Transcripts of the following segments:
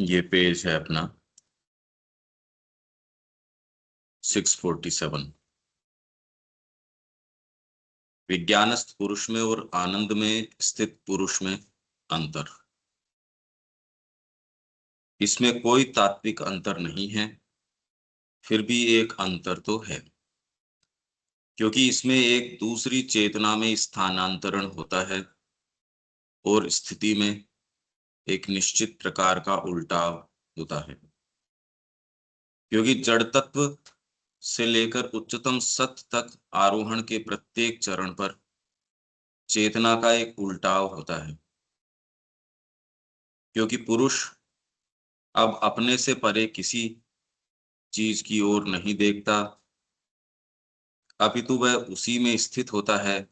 ये पेज है अपना 647। विज्ञानस्थ पुरुष में और आनंद में स्थित पुरुष में अंतर। इसमें कोई तात्विक अंतर नहीं है, फिर भी एक अंतर तो है, क्योंकि इसमें एक दूसरी चेतना में स्थानांतरण होता है और स्थिति में एक निश्चित प्रकार का उल्टाव होता है। क्योंकि जड़ तत्व से लेकर उच्चतम सत्य तक आरोहण के प्रत्येक चरण पर चेतना का एक उल्टाव होता है। क्योंकि पुरुष अब अपने से परे किसी चीज की ओर नहीं देखता, अपितु वह उसी में स्थित होता है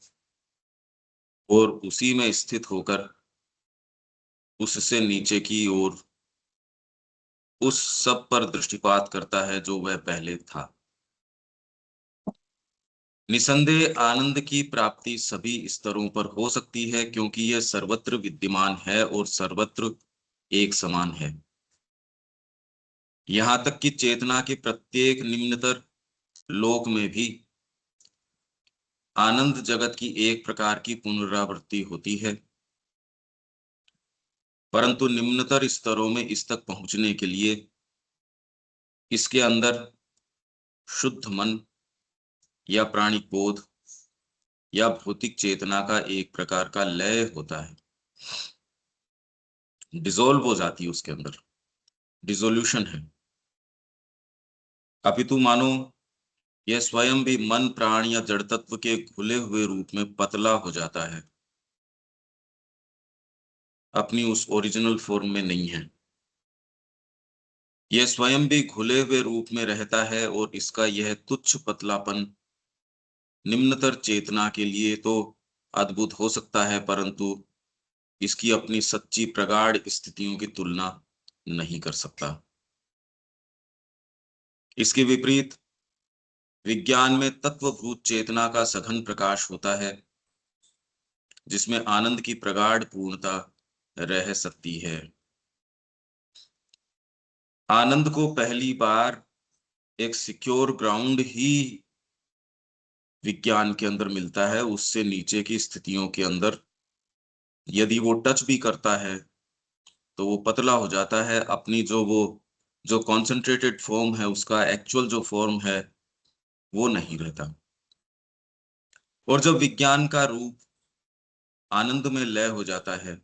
और उसी में स्थित होकर उससे नीचे की ओर उस सब पर दृष्टिपात करता है जो वह पहले था। निसंदेह आनंद की प्राप्ति सभी स्तरों पर हो सकती है, क्योंकि यह सर्वत्र विद्यमान है और सर्वत्र एक समान है। यहां तक कि चेतना के प्रत्येक निम्नतर लोक में भी आनंद जगत की एक प्रकार की पुनरावृत्ति होती है, परंतु निम्नतर स्तरों में इस तक पहुंचने के लिए इसके अंदर शुद्ध मन या प्राणिक बोध या भौतिक चेतना का एक प्रकार का लय होता है, डिसॉल्व हो जाती है, उसके अंदर डिसोल्यूशन है। अपितु मानो यह स्वयं भी मन प्राण या जड़ तत्व के खुले हुए रूप में पतला हो जाता है, अपनी उस ओरिजिनल फॉर्म में नहीं है। यह स्वयं भी खुले हुए रूप में रहता है और इसका यह तुच्छ पतलापन निम्नतर चेतना के लिए तो अद्भुत हो सकता है, परंतु इसकी अपनी सच्ची प्रगाढ़ स्थितियों की तुलना नहीं कर सकता। इसके विपरीत विज्ञान में तत्वभूत चेतना का सघन प्रकाश होता है, जिसमें आनंद की प्रगाढ़ पूर्णता रह सकती है। आनंद को पहली बार एक सिक्योर ग्राउंड ही विज्ञान के अंदर मिलता है। उससे नीचे की स्थितियों के अंदर यदि वो टच भी करता है तो वो पतला हो जाता है, अपनी जो कॉन्सेंट्रेटेड फॉर्म है, उसका एक्चुअल जो फॉर्म है वो नहीं रहता। और जब विज्ञान का रूप आनंद में लय हो जाता है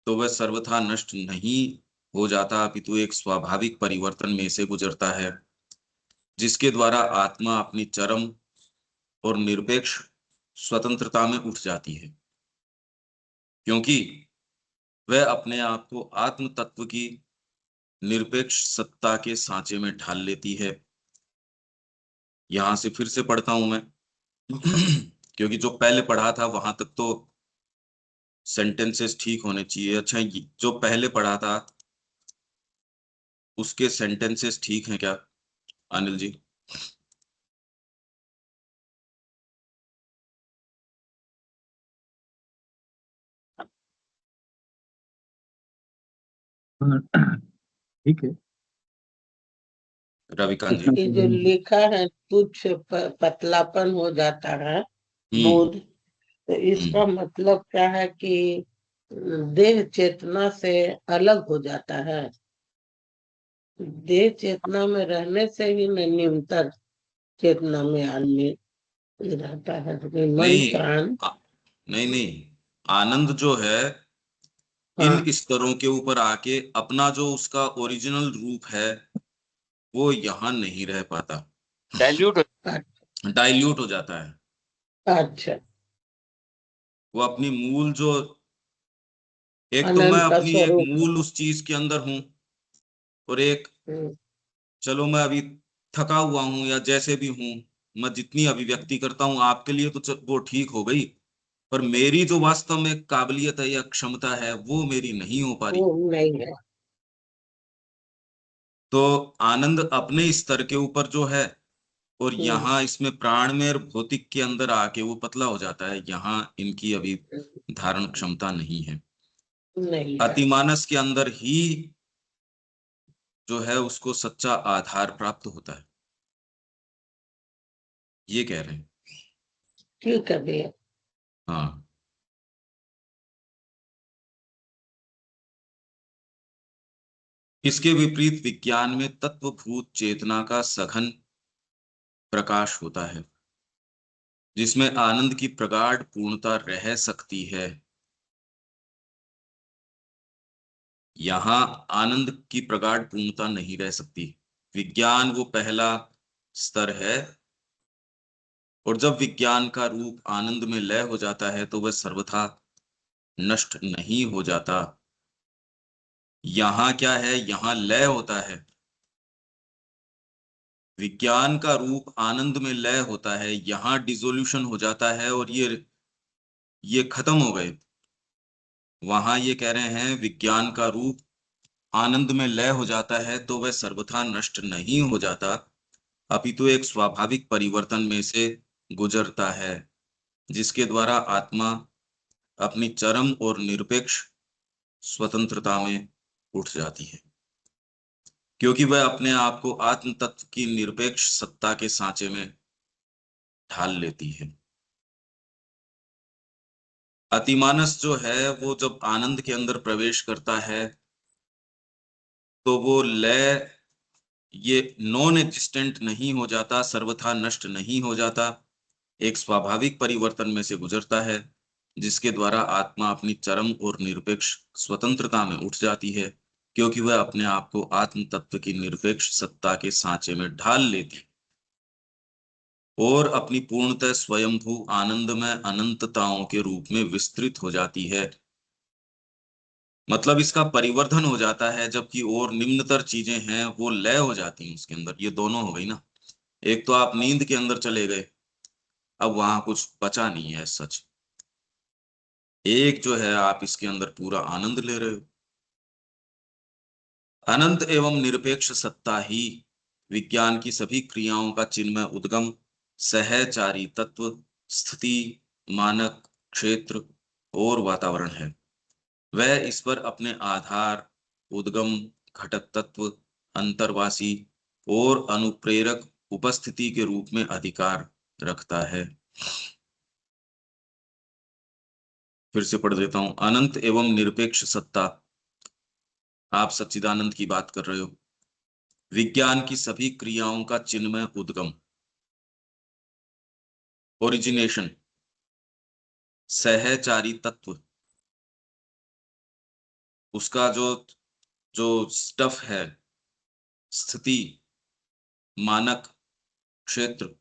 तो वह सर्वथा नष्ट नहीं हो जाता, अपितु एक स्वाभाविक परिवर्तन में से गुजरता है, जिसके द्वारा आत्मा अपनी चरम और निरपेक्ष स्वतंत्रता में उठ जाती है, क्योंकि वह अपने आप को आत्म तत्व की निरपेक्ष सत्ता के सांचे में ढाल लेती है। यहां से फिर से पढ़ता हूं मैं क्योंकि जो पहले पढ़ा था वहां तक तो सेंटेंसेस ठीक होने चाहिए। अच्छा, जो पहले पढ़ा था उसके सेंटेंसेस ठीक हैं क्या अनिल जी? ठीक है। रविकांत जी, ये जो लिखा है तुच्छ पतलापन हो जाता है बोध, तो इसका मतलब क्या है कि देह चेतना से अलग हो जाता है। देह चेतना में रहने से ही निम्नतर चेतना में आदमी रहता है। मन प्राण नहीं, आनंद जो है इन स्तरों के ऊपर आके अपना जो उसका ओरिजिनल रूप है वो यहाँ नहीं रह पाता, डाइल्यूट हो जाता है। अच्छा, वो अपनी मूल जो एक तो मैं अपनी एक मूल उस चीज के अंदर हूं, और एक चलो मैं अभी थका हुआ हूं या जैसे भी हूं, मैं जितनी अभिव्यक्ति करता हूं आपके लिए तो वो ठीक हो गई, पर मेरी जो वास्तव में काबिलियत है या क्षमता है वो मेरी नहीं हो पा रही। नहीं है। तो आनंद अपने स्तर के ऊपर जो है, और यहाँ इसमें प्राण में और भौतिक के अंदर आके वो पतला हो जाता है, यहाँ इनकी अभी धारण क्षमता नहीं है। नहीं है। अतिमानस के अंदर ही जो है उसको सच्चा आधार प्राप्त होता है, ये कह रहे हैं। ठीक है भैया। हाँ, इसके विपरीत विज्ञान में तत्वभूत चेतना का सघन प्रकाश होता है, जिसमें आनंद की प्रगाढ़ पूर्णता रह सकती है। यहाँ आनंद की प्रगाढ़ पूर्णता नहीं रह सकती। विज्ञान वो पहला स्तर है, और जब विज्ञान का रूप आनंद में लय हो जाता है तो वह सर्वथा नष्ट नहीं हो जाता। यहाँ क्या है, यहाँ लय होता है। विज्ञान का रूप आनंद में लय होता है, यहाँ डिसोल्यूशन हो जाता है और ये खत्म हो गए। वहां ये कह रहे हैं विज्ञान का रूप आनंद में लय हो जाता है तो वह सर्वथा नष्ट नहीं हो जाता, अपितु एक स्वाभाविक परिवर्तन में से गुजरता है, जिसके द्वारा आत्मा अपनी चरम और निरपेक्ष स्वतंत्रता में उठ जाती है, क्योंकि वह अपने आप को आत्म तत्व की निरपेक्ष सत्ता के सांचे में ढाल लेती है। अतिमानस जो है वो जब आनंद के अंदर प्रवेश करता है तो वो लय, ये नॉन एग्जिस्टेंट नहीं हो जाता, सर्वथा नष्ट नहीं हो जाता, एक स्वाभाविक परिवर्तन में से गुजरता है, जिसके द्वारा आत्मा अपनी चरम और निरपेक्ष स्वतंत्रता में उठ जाती है, क्योंकि वह अपने आप को आत्म तत्व की निरपेक्ष सत्ता के सांचे में ढाल लेती है और अपनी पूर्णतः स्वयंभू आनंद में अनंतताओं के रूप में विस्तृत हो जाती है। मतलब इसका परिवर्धन हो जाता है, जबकि और निम्नतर चीजें हैं वो लय हो जाती हैं उसके अंदर। ये दोनों हो गई ना, एक तो आप नींद के अंदर चले गए, अब वहां कुछ बचा नहीं है सच। एक जो है आप इसके अंदर पूरा आनंद ले रहे हो। अनंत एवं निरपेक्ष सत्ता ही विज्ञान की सभी क्रियाओं का चिन्मय उद्गम, सहचारी तत्व, स्थिति, मानक, क्षेत्र और वातावरण है। वह इस पर अपने आधार, उद्गम, घटक तत्व, अंतर्वासी और अनुप्रेरक उपस्थिति के रूप में अधिकार रखता है। फिर से पढ़ देता हूं। अनंत एवं निरपेक्ष सत्ता, आप सच्चिदानंद की बात कर रहे हो। विज्ञान की सभी क्रियाओं का चिन्मय उद्गम, ओरिजिनेशन, सहचारी तत्व, उसका जो जो स्टफ है, स्थिति, मानक, क्षेत्र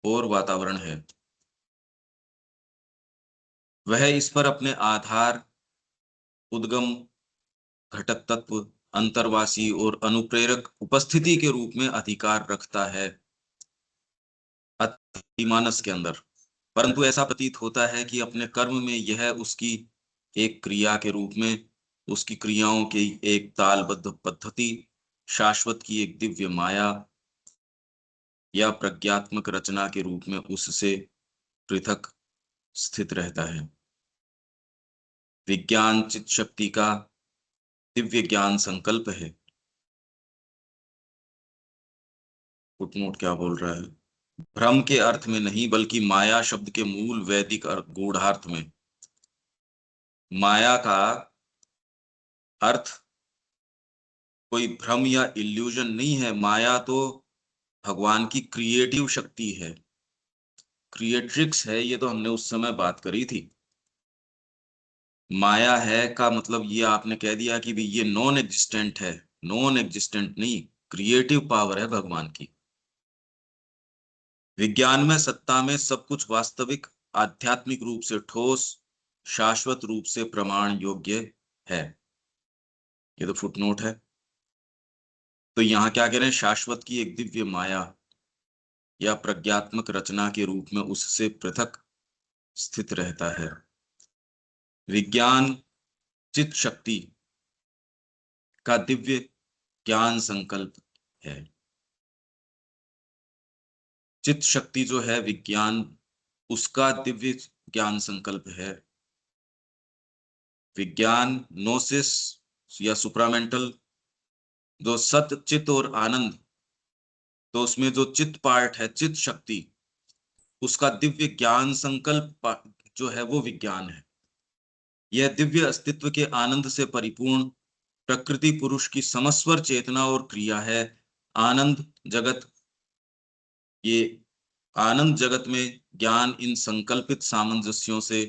और वातावरण है, वह इस पर अपने आधार, उद्गम, घटक तत्व, अंतर्वासी और अनुप्रेरक उपस्थिति के रूप में अधिकार रखता है अतिमानस के अंदर। परंतु ऐसा प्रतीत होता है कि अपने कर्म में यह उसकी एक क्रिया के रूप में, उसकी क्रियाओं की एक तालबद्ध पद्धति, शाश्वत की एक दिव्य माया या प्रज्ञात्मक रचना के रूप में उससे पृथक स्थित रहता है। विज्ञान चित शक्ति का दिव्य ज्ञान संकल्प है। फुटनोट क्या बोल रहा है? भ्रम के अर्थ में नहीं, बल्कि माया शब्द के मूल वैदिक गूढ़ार्थ में। माया का अर्थ कोई भ्रम या इल्यूजन नहीं है। माया तो भगवान की क्रिएटिव शक्ति है, क्रिएट्रिक्स है। ये तो हमने उस समय बात करी थी। माया है का मतलब ये आपने कह दिया कि भी ये नॉन एग्जिस्टेंट है। नॉन एग्जिस्टेंट नहीं, क्रिएटिव पावर है भगवान की। विज्ञान में सत्ता में सब कुछ वास्तविक, आध्यात्मिक रूप से ठोस, शाश्वत रूप से प्रमाण योग्य है। ये तो फुटनोट है। तो यहाँ क्या कह रहे हैं? शाश्वत की एक दिव्य माया या प्रज्ञात्मक रचना के रूप में उससे पृथक स्थित रहता है। विज्ञान चित शक्ति का दिव्य ज्ञान संकल्प है। चित शक्ति जो है विज्ञान, उसका दिव्य ज्ञान संकल्प है। विज्ञान, नोसिस या सुप्रामेंटल, जो सत, चित और आनंद, तो उसमें जो चित पार्ट है, चित शक्ति, उसका दिव्य ज्ञान संकल्प जो है वो विज्ञान है। यह दिव्य अस्तित्व के आनंद से परिपूर्ण प्रकृति पुरुष की समस्वर चेतना और क्रिया है। आनंद जगत, ये आनंद जगत में ज्ञान इन संकल्पित सामंजस्यों से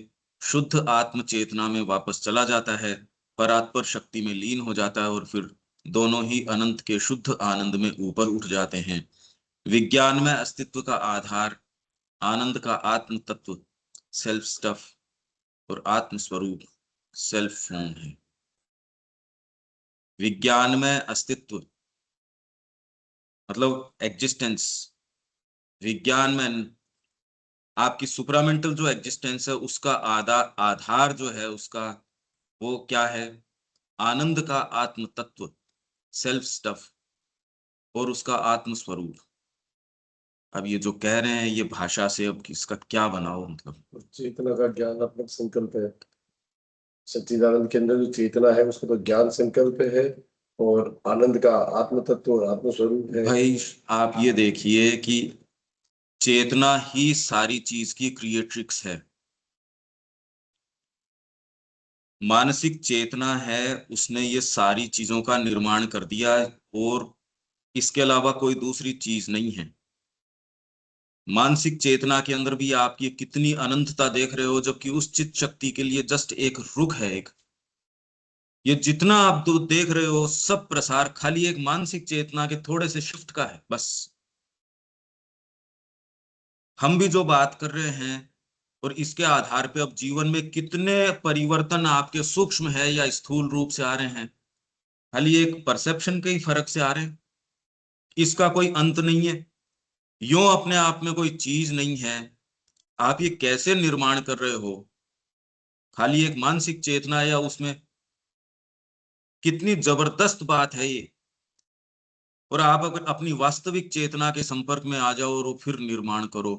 शुद्ध आत्म चेतना में वापस चला जाता है, परात्पर शक्ति में लीन हो जाता है और फिर दोनों ही अनंत के शुद्ध आनंद में ऊपर उठ जाते हैं। विज्ञान में अस्तित्व का आधार आनंद का आत्म तत्व, सेल्फ स्टफ, और आत्म स्वरूप, सेल्फ फॉर्म है। विज्ञान में अस्तित्व मतलब एग्जिस्टेंस, विज्ञान में आपकी सुप्रामेंटल जो एग्जिस्टेंस है उसका आधार जो है उसका वो क्या है? आनंद का आत्म तत्व, सेल्फ स्टफ, और उसका आत्म स्वरूप। अब ये जो कह रहे हैं ये भाषा से अब इसका क्या बनाओ, मतलब चेतना का ज्ञानात्मक संकल्प है। सच्चिदानंद के अंदर जो चेतना है उसका तो ज्ञान संकल्प है, और आनंद का आत्म तत्व और आत्म स्वरूप है। भाई आप ये देखिए कि चेतना ही सारी चीज की क्रिएट्रिक्स है। मानसिक चेतना है, उसने ये सारी चीजों का निर्माण कर दिया और इसके अलावा कोई दूसरी चीज नहीं है। मानसिक चेतना के अंदर भी आप ये कितनी अनंतता देख रहे हो, जबकि उस चित्त शक्ति के लिए जस्ट एक रुख है। एक ये जितना आप देख रहे हो सब प्रसार खाली एक मानसिक चेतना के थोड़े से शिफ्ट का है बस। हम भी जो बात कर रहे हैं और इसके आधार पे अब जीवन में कितने परिवर्तन आपके सूक्ष्म है या स्थूल रूप से आ रहे हैं, खाली एक परसेप्शन के ही फर्क से आ रहे हैं। इसका कोई अंत नहीं है। यूं अपने आप में कोई चीज नहीं है। आप ये कैसे निर्माण कर रहे हो? खाली एक मानसिक चेतना, या उसमें कितनी जबरदस्त बात है ये। और आप अगर अपनी वास्तविक चेतना के संपर्क में आ जाओ और फिर निर्माण करो।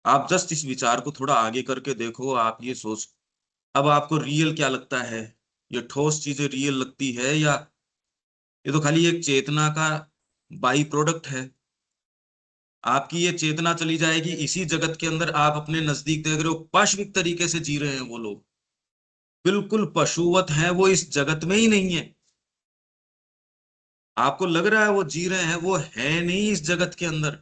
आप जस्ट इस विचार को थोड़ा आगे करके देखो। आप ये सोच, अब आपको रियल क्या लगता है? ये ठोस चीजें रियल लगती है या ये तो खाली एक चेतना का बाई प्रोडक्ट है? आपकी ये चेतना चली जाएगी इसी जगत के अंदर। आप अपने नजदीक देख रहे हो पाशविक तरीके से जी रहे हैं वो लोग, बिल्कुल पशुवत हैं, वो इस जगत में ही नहीं है। आपको लग रहा है वो जी रहे हैं, वो है नहीं इस जगत के अंदर।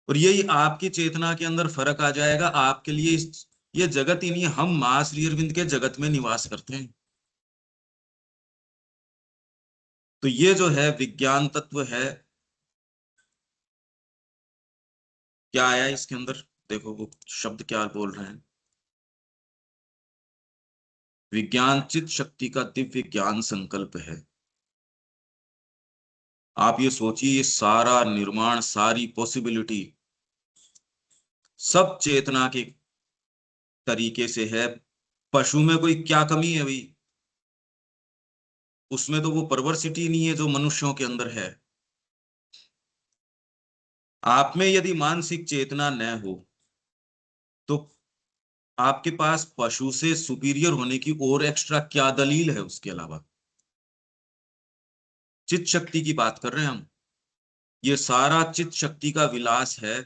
और यही आपकी चेतना के अंदर फर्क आ जाएगा। आपके लिए ये जगत ही नहीं है। हम मां श्री अरविंद के जगत में निवास करते हैं। तो ये जो है विज्ञान तत्व है, क्या आया इसके अंदर? देखो वो शब्द क्या बोल रहे हैं। विज्ञान चित शक्ति का दिव्य ज्ञान संकल्प है। आप ये सोचिए, ये सारा निर्माण, सारी पॉसिबिलिटी सब चेतना के तरीके से है। पशु में कोई क्या कमी है भाई? उसमें तो वो परवर्सिटी नहीं है जो मनुष्यों के अंदर है। आप में यदि मानसिक चेतना न हो तो आपके पास पशु से सुपीरियर होने की और एक्स्ट्रा क्या दलील है उसके अलावा? चित्त शक्ति की बात कर रहे हैं हम। ये सारा चित्त शक्ति का विलास है।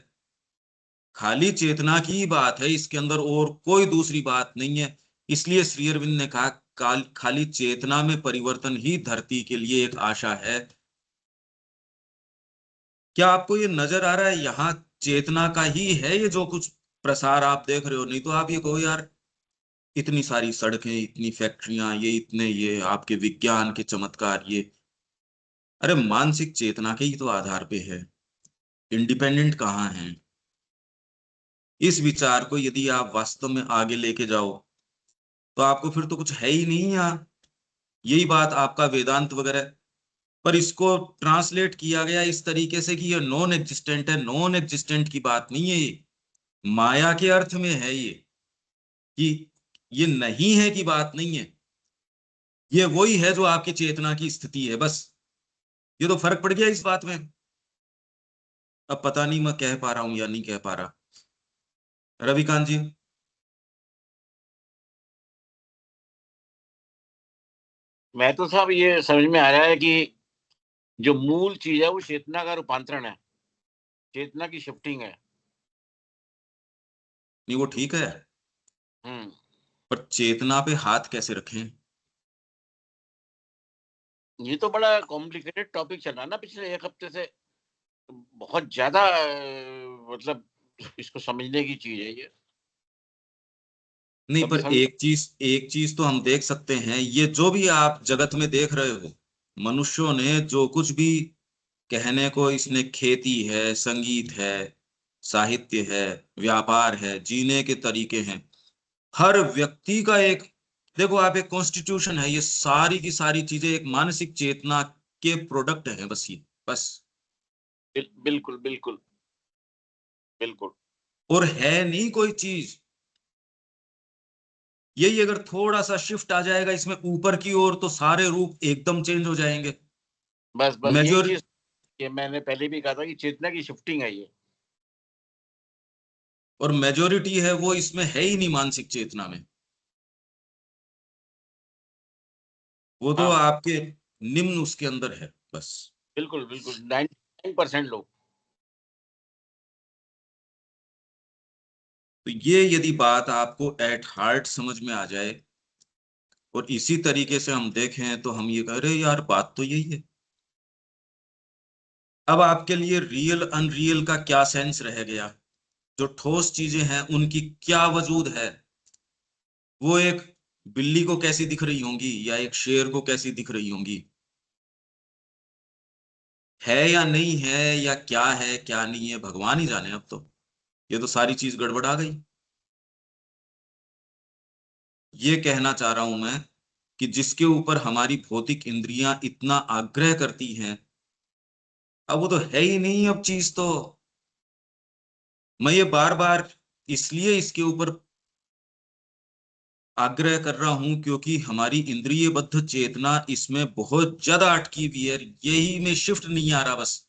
खाली चेतना की ही बात है इसके अंदर, और कोई दूसरी बात नहीं है। इसलिए श्री अरविंद ने कहा खाली चेतना में परिवर्तन ही धरती के लिए एक आशा है। क्या आपको ये नजर आ रहा है? यहाँ चेतना का ही है ये जो कुछ प्रसार आप देख रहे हो। नहीं तो आप ये कहो यार इतनी सारी सड़कें, इतनी फैक्ट्रियां, ये इतने ये आपके विज्ञान के चमत्कार, ये अरे मानसिक चेतना के ही तो आधार पे है। इंडिपेंडेंट कहाँ है? इस विचार को यदि आप वास्तव में आगे लेके जाओ तो आपको फिर तो कुछ है ही नहीं यहाँ। यही बात आपका वेदांत वगैरह, पर इसको ट्रांसलेट किया गया इस तरीके से कि ये नॉन एग्जिस्टेंट है। नॉन एग्जिस्टेंट की बात नहीं है ये, माया के अर्थ में है ये, कि ये नहीं है की बात नहीं है। ये वही है जो आपकी चेतना की स्थिति है बस। ये तो फर्क पड़ गया इस बात में। अब पता नहीं मैं कह पा रहा हूं या नहीं कह पा रहा। रविकांत जी। मैं तो साहब ये समझ में आ रहा है कि जो मूल चीज है वो चेतना का रूपांतरण है, चेतना की शिफ्टिंग है। नहीं वो ठीक है, पर चेतना पे हाथ कैसे रखें? ये तो बड़ा कॉम्प्लिकेटेड टॉपिक चल रहा है ना पिछले एक हफ्ते से, बहुत ज्यादा मतलब इसको समझने की चीज है ये। नहीं, कभी पर समझ एक चीज तो हम देख सकते हैं, ये जो भी आप जगत में देख रहे हो, मनुष्यों ने जो कुछ भी कहने को, इसने खेती है, संगीत है, साहित्य है, व्यापार है, जीने के तरीके हैं, हर व्यक्ति का एक, देखो आप, एक कॉन्स्टिट्यूशन है, ये सारी की सारी चीजें एक मानसिक चेतना के प्रोडक्ट है, बस ये, बस। बिल्कुल बिल्कुल बिल्कुल। और है नहीं कोई चीज, यही अगर थोड़ा सा शिफ्ट आ जाएगा इसमें ऊपर की ओर, तो सारे रूप एकदम चेंज हो जाएंगे। बस बस यही मेजोर चीज, ये मैंने पहले भी कहा था कि चेतना की शिफ्टिंग है ये। और मेजोरिटी है वो इसमें है ही नहीं, मानसिक चेतना में। वो तो हाँ आपके निम्न उसके अंदर है, बस। बिल्कुल बिल्कुल, 99% लोग। तो ये यदि बात आपको एट हार्ट समझ में आ जाए, और इसी तरीके से हम देखें, तो हम ये कह रहे यार, बात तो यही है। अब आपके लिए रियल अनरियल का क्या सेंस रह गया? जो ठोस चीजें हैं उनकी क्या वजूद है? वो एक बिल्ली को कैसी दिख रही होंगी, या एक शेर को कैसी दिख रही होंगी? है या नहीं है, या क्या है क्या नहीं है, भगवान ही जाने। अब तो ये तो सारी चीज गड़बड़ा गई। ये कहना चाह रहा हूं मैं कि जिसके ऊपर हमारी भौतिक इंद्रियां इतना आग्रह करती हैं, अब वो तो है ही नहीं अब चीज तो। मैं ये बार बार इसलिए इसके ऊपर आग्रह कर रहा हूं, क्योंकि हमारी इंद्रियबद्ध चेतना इसमें बहुत ज्यादा अटकी हुई है, यही में शिफ्ट नहीं आ रहा, बस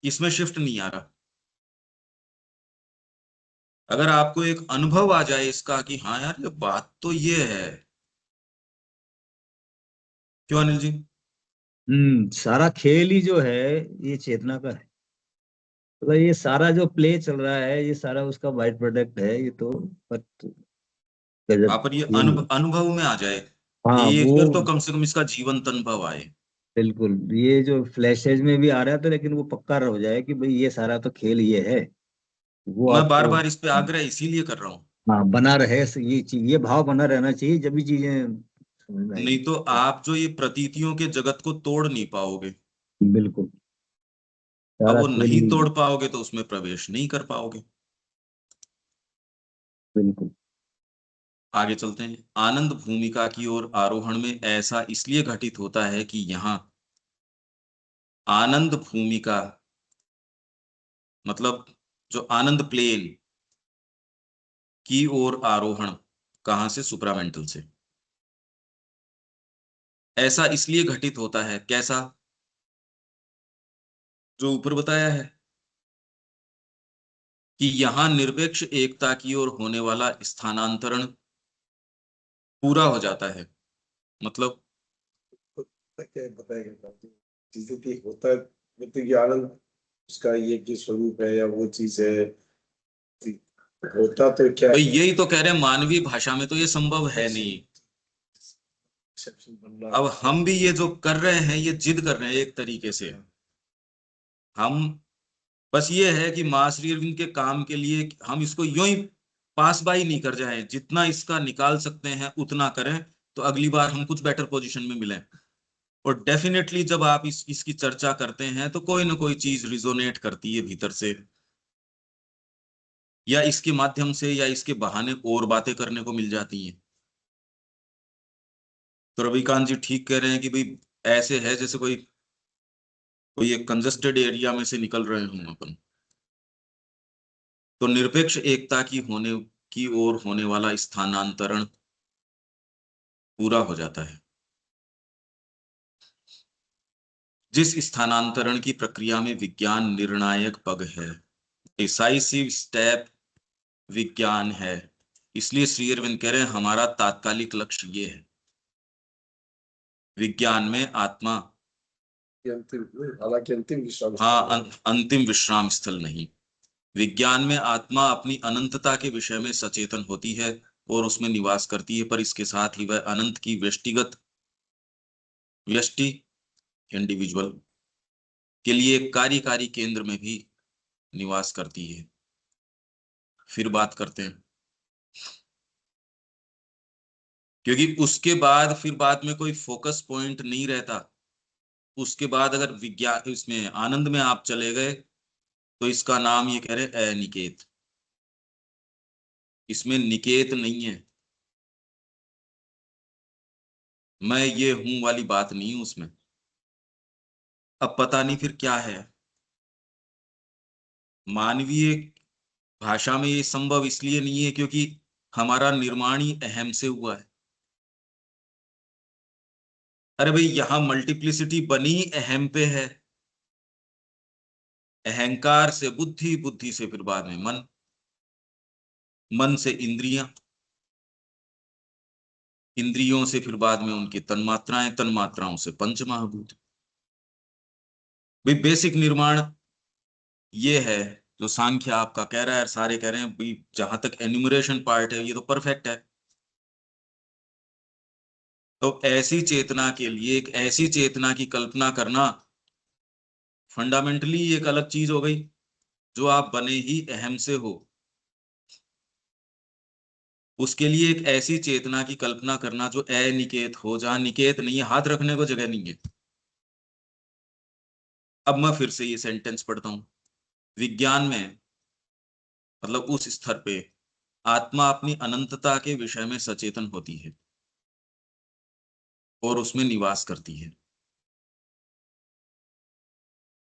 इसमें शिफ्ट नहीं आ रहा। अगर आपको एक अनुभव आ जाए इसका कि हाँ यार, ये बात तो ये है। क्यों अनिल जी? सारा खेल ही जो है ये चेतना का है। तो ये सारा जो प्ले चल रहा है ये सारा उसका बाइट प्रोडक्ट है ये तो। बट गजब आप पर ये खेल। अनुभव में आ जाए, हाँ एक वो बार तो कम से कम इसका जीवंत अनुभव आए। बिल्कुल, ये जो फ्लैशेज में भी आ रहा था लेकिन वो पक्का हो जाए कि भाई ये सारा तो खेल ये है, वो मैं बार आपको। बार इस पे आग्रह इसीलिए कर रहा हूं। हाँ बना रहे, ये चीज, ये भाव बना रहना चाहिए, जब भी चीजें समझ में नहीं आएगी। तो आप जो ये प्रतीतियों के जगत को तोड़ नहीं पाओगे। बिल्कुल, अब सारा वो खेल नहीं ही। तोड़ पाओगे तो उसमें प्रवेश नहीं कर पाओगे। बिल्कुल। आगे चलते हैं। आनंद भूमिका की ओर आरोहण में ऐसा इसलिए घटित होता है कि यहाँ आनंद भूमिका, मतलब जो आनंद प्लेन की ओर आरोहण, कहां से? सुप्रामेंटल से। ऐसा इसलिए घटित होता है, कैसा? जो ऊपर बताया है कि यहाँ निरपेक्ष एकता की ओर होने वाला स्थानांतरण पूरा हो जाता है। मतलब क्या बताएगा चीजें कि होता है, मतलब कि आनंद उसका ये कि स्वरूप है या वो चीज है, होता तो क्या भाई है यही तो कह रहे हैं, मानवीय भाषा में तो ये संभव है नहीं। एक्सेप्शन बनना। अब हम भी ये जो कर रहे हैं, ये जिद कर रहे हैं एक तरीके से। हम बस ये है कि मां श्री अरविंद के काम के लिए हम इसको यूं ही पास बाई नहीं कर जाए, जितना इसका निकाल सकते हैं उतना करें, तो अगली बार हम कुछ बेटर पोजीशन में मिलें। और डेफिनेटली जब आप इसकी चर्चा करते हैं, तो कोई ना कोई चीज रिजोनेट करती है भीतर से, या इसके माध्यम से या इसके बहाने और बातें करने को मिल जाती हैं। तो रविकांत जी ठीक कह रहे हैं कि भाई ऐसे है जैसे कोई कोई एक कंजस्टेड एरिया में से निकल रहे हूं अपन। तो निरपेक्ष एकता की ओर होने वाला स्थानांतरण पूरा हो जाता है। जिस स्थानांतरण की प्रक्रिया में विज्ञान निर्णायक पग है, डिसाइसिव स्टेप विज्ञान है। इसलिए श्री अरविंद कह रहे हैं हमारा तात्कालिक लक्ष्य ये है। विज्ञान में आत्मा, हालांकि अंतिम विश्राम हाँ, अंतिम विश्राम स्थल नहीं। विज्ञान में आत्मा अपनी अनंतता के विषय में सचेतन होती है और उसमें निवास करती है, पर इसके साथ ही वह अनंत की व्यष्टि इंडिविजुअल के लिए एक कार्यकारी केंद्र में भी निवास करती है। फिर बात करते हैं, क्योंकि उसके बाद फिर बाद में कोई फोकस पॉइंट नहीं रहता। उसके बाद अगर विज्ञान इसमें आनंद में आप चले गए तो इसका नाम ये कह रहे अनिकेत। इसमें निकेत नहीं है, मैं ये हूं वाली बात नहीं है उसमें। अब पता नहीं फिर क्या है। मानवीय भाषा में ये संभव इसलिए नहीं है क्योंकि हमारा निर्माण ही अहम से हुआ है। अरे भाई, यहां मल्टीप्लिसिटी बनी ही अहम पे है। अहंकार से बुद्धि, बुद्धि से फिर बाद में मन, मन से इंद्रियां, इंद्रियों से फिर बाद में उनकी तन्मात्राएं, तन्मात्राओं से पंच महाभूत। भाई बेसिक निर्माण ये है जो सांख्य आपका कह रहा है, सारे कह रहे हैं। भाई जहां तक एन्यूमरेशन पार्ट है ये तो परफेक्ट है। तो ऐसी चेतना के लिए एक ऐसी चेतना की कल्पना करना फंडामेंटली एक अलग चीज हो गई, जो आप बने ही अहम से हो। उसके लिए एक ऐसी चेतना की कल्पना करना जो अनिकेत हो, जहां निकेत नहीं है, हाथ रखने को जगह नहीं है। अब मैं फिर से ये सेंटेंस पढ़ता हूं। विज्ञान में मतलब उस स्तर पे आत्मा अपनी अनंतता के विषय में सचेतन होती है और उसमें निवास करती है।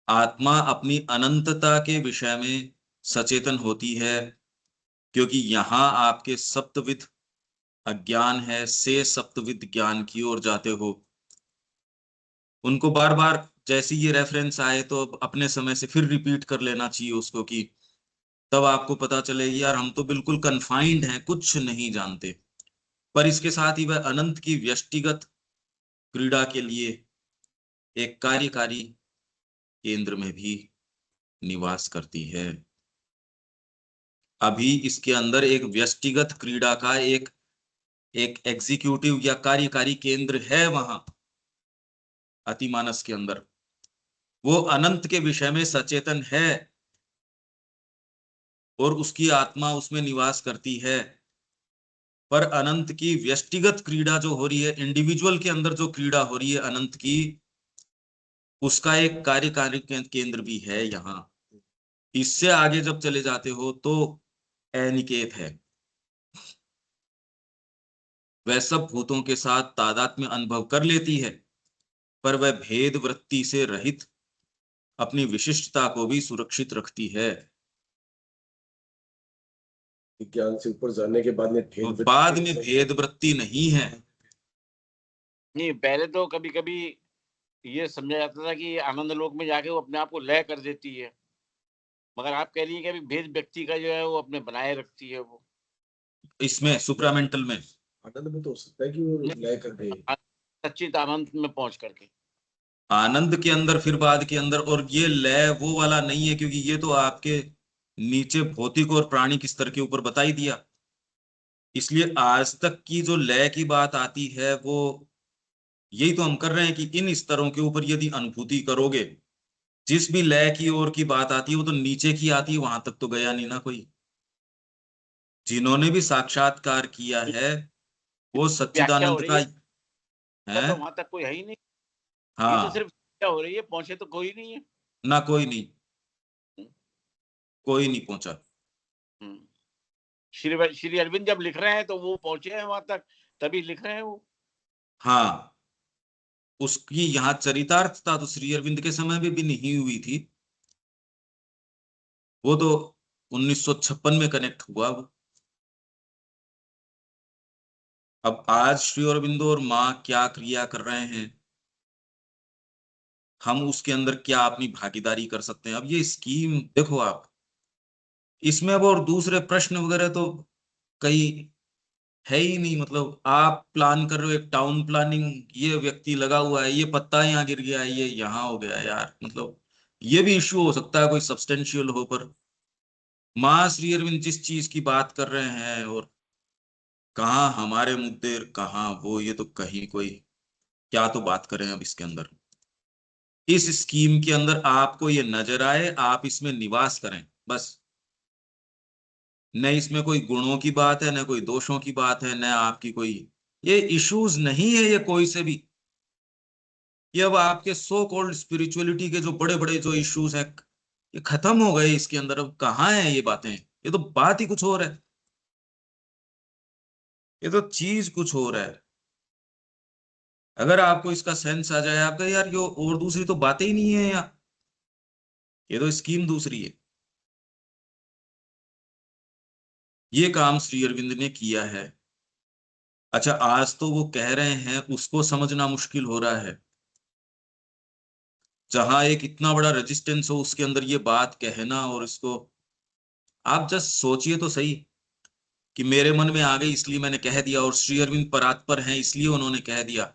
आत्मा अपनी अनंतता के विषय में सचेतन होती है क्योंकि यहां आपके सप्तविध अज्ञान है से सप्तविध ज्ञान की ओर जाते हो। उनको बार बार जैसे ये रेफरेंस आए तो अपने समय से फिर रिपीट कर लेना चाहिए उसको, कि तब आपको पता चले यार हम तो बिल्कुल कन्फाइंड हैं, कुछ नहीं जानते। पर इसके साथ ही वह अनंत की व्यष्टिगत क्रीड़ा के लिए एक कार्यकारी केंद्र में भी निवास करती है। अभी इसके अंदर एक व्यष्टिगत क्रीड़ा का एक एग्जीक्यूटिव या कार्यकारी केंद्र है वहां अतिमानस के अंदर। वो अनंत के विषय में सचेतन है और उसकी आत्मा उसमें निवास करती है। पर अनंत की व्यष्टिगत क्रीड़ा जो हो रही है, इंडिविजुअल के अंदर जो क्रीड़ा हो रही है अनंत की, उसका एक कार्यकारी केंद्र भी है यहाँ। इससे आगे जब चले जाते हो तो अनिकेत है। वह सब भूतों के साथ तादात्म्य अनुभव कर लेती है, पर वह भेद वृत्ति से रहित अपनी विशिष्टता को भी सुरक्षित रखती है। विज्ञान से ऊपर जाने के बाद में बाद में भेद वृत्ति नहीं है। नहीं, पहले तो कभी कभी ये समझा जाता था कि आनंद लोक में जाके वो अपने आप को लय कर देती है, मगर आप कह रही है कि अभी भेद व्यक्ति का जो है वो अपने बनाए रखती है। वो इसमें सुप्रामेंटल में आनंद में तो हो सकता है कि वो लय कर दे सच्चित आनंद में पहुंच करके। आनंद के अंदर फिर बाद के अंदर, और ये लय वो वाला नहीं है क्योंकि ये तो आपके नीचे भौतिक और प्राणिक स्तर के ऊपर बता ही दिया। इसलिए आज तक की जो लय की बात आती है वो यही तो हम कर रहे हैं कि इन स्तरों के ऊपर यदि अनुभूति करोगे, जिस भी लय की ओर की बात आती है वो तो नीचे की आती है, वहां तक तो गया नहीं ना कोई। जिन्होंने भी साक्षात्कार किया है वो व्याख्या हो सच्चिदानंद रही का है, है। तो वहां तक कोई है ही नहीं। ये तो हाँ, सिर्फ व्याख्या हो रही है, पहुंचे तो कोई नहीं है। ना कोई नहीं, कोई नहीं पहुंचा। श्री अरविंद जब लिख रहे हैं तो वो पहुंचे हैं वहां तक, तभी लिख रहे हैं वो। हाँ, उसकी यहाँ चरितार्थता तो श्री अरविंद के समय में भी नहीं हुई थी, वो तो 1956 में कनेक्ट हुआ वो। अब आज श्री अरविंदो और माँ क्या क्रिया कर रहे हैं, हम उसके अंदर क्या अपनी भागीदारी कर सकते हैं। अब ये स्कीम देखो आप, इसमें अब और दूसरे प्रश्न वगैरह तो कई है ही नहीं। मतलब आप प्लान कर रहे हो एक टाउन प्लानिंग, ये व्यक्ति लगा हुआ है, ये पत्ता यहाँ गिर गया, ये यहाँ हो गया यार, मतलब ये भी इश्यू हो सकता है कोई सब्सटेंशियल हो। पर मां श्री अरविंद जिस चीज की बात कर रहे हैं, और कहाँ हमारे मुद्दे, कहाँ वो, ये तो कहीं कोई, क्या तो बात करें अब इसके अंदर। इस स्कीम के अंदर आपको ये नजर आए, आप इसमें निवास करें, बस। न इसमें कोई गुणों की बात है, न कोई दोषों की बात है, न आपकी कोई ये इश्यूज नहीं है, ये कोई से भी। ये अब आपके सो कॉल्ड स्पिरिचुअलिटी के जो बड़े बड़े जो इश्यूज हैं, ये खत्म हो गए इसके अंदर। अब कहाँ है ये बातें, ये तो बात ही कुछ और है, ये तो चीज कुछ और है। अगर आपको इसका सेंस आ जाए, आपका यार ये और दूसरी तो बातें ही नहीं है यार, ये तो स्कीम दूसरी है। ये काम श्री अरविंद ने किया है। अच्छा, आज तो वो कह रहे हैं, उसको समझना मुश्किल हो रहा है। जहां एक इतना बड़ा रेजिस्टेंस हो, उसके अंदर ये बात कहना, और इसको आप जस्ट सोचिए तो सही कि मेरे मन में आ गई इसलिए मैंने कह दिया, और श्री अरविंद परात्पर हैं इसलिए उन्होंने कह दिया।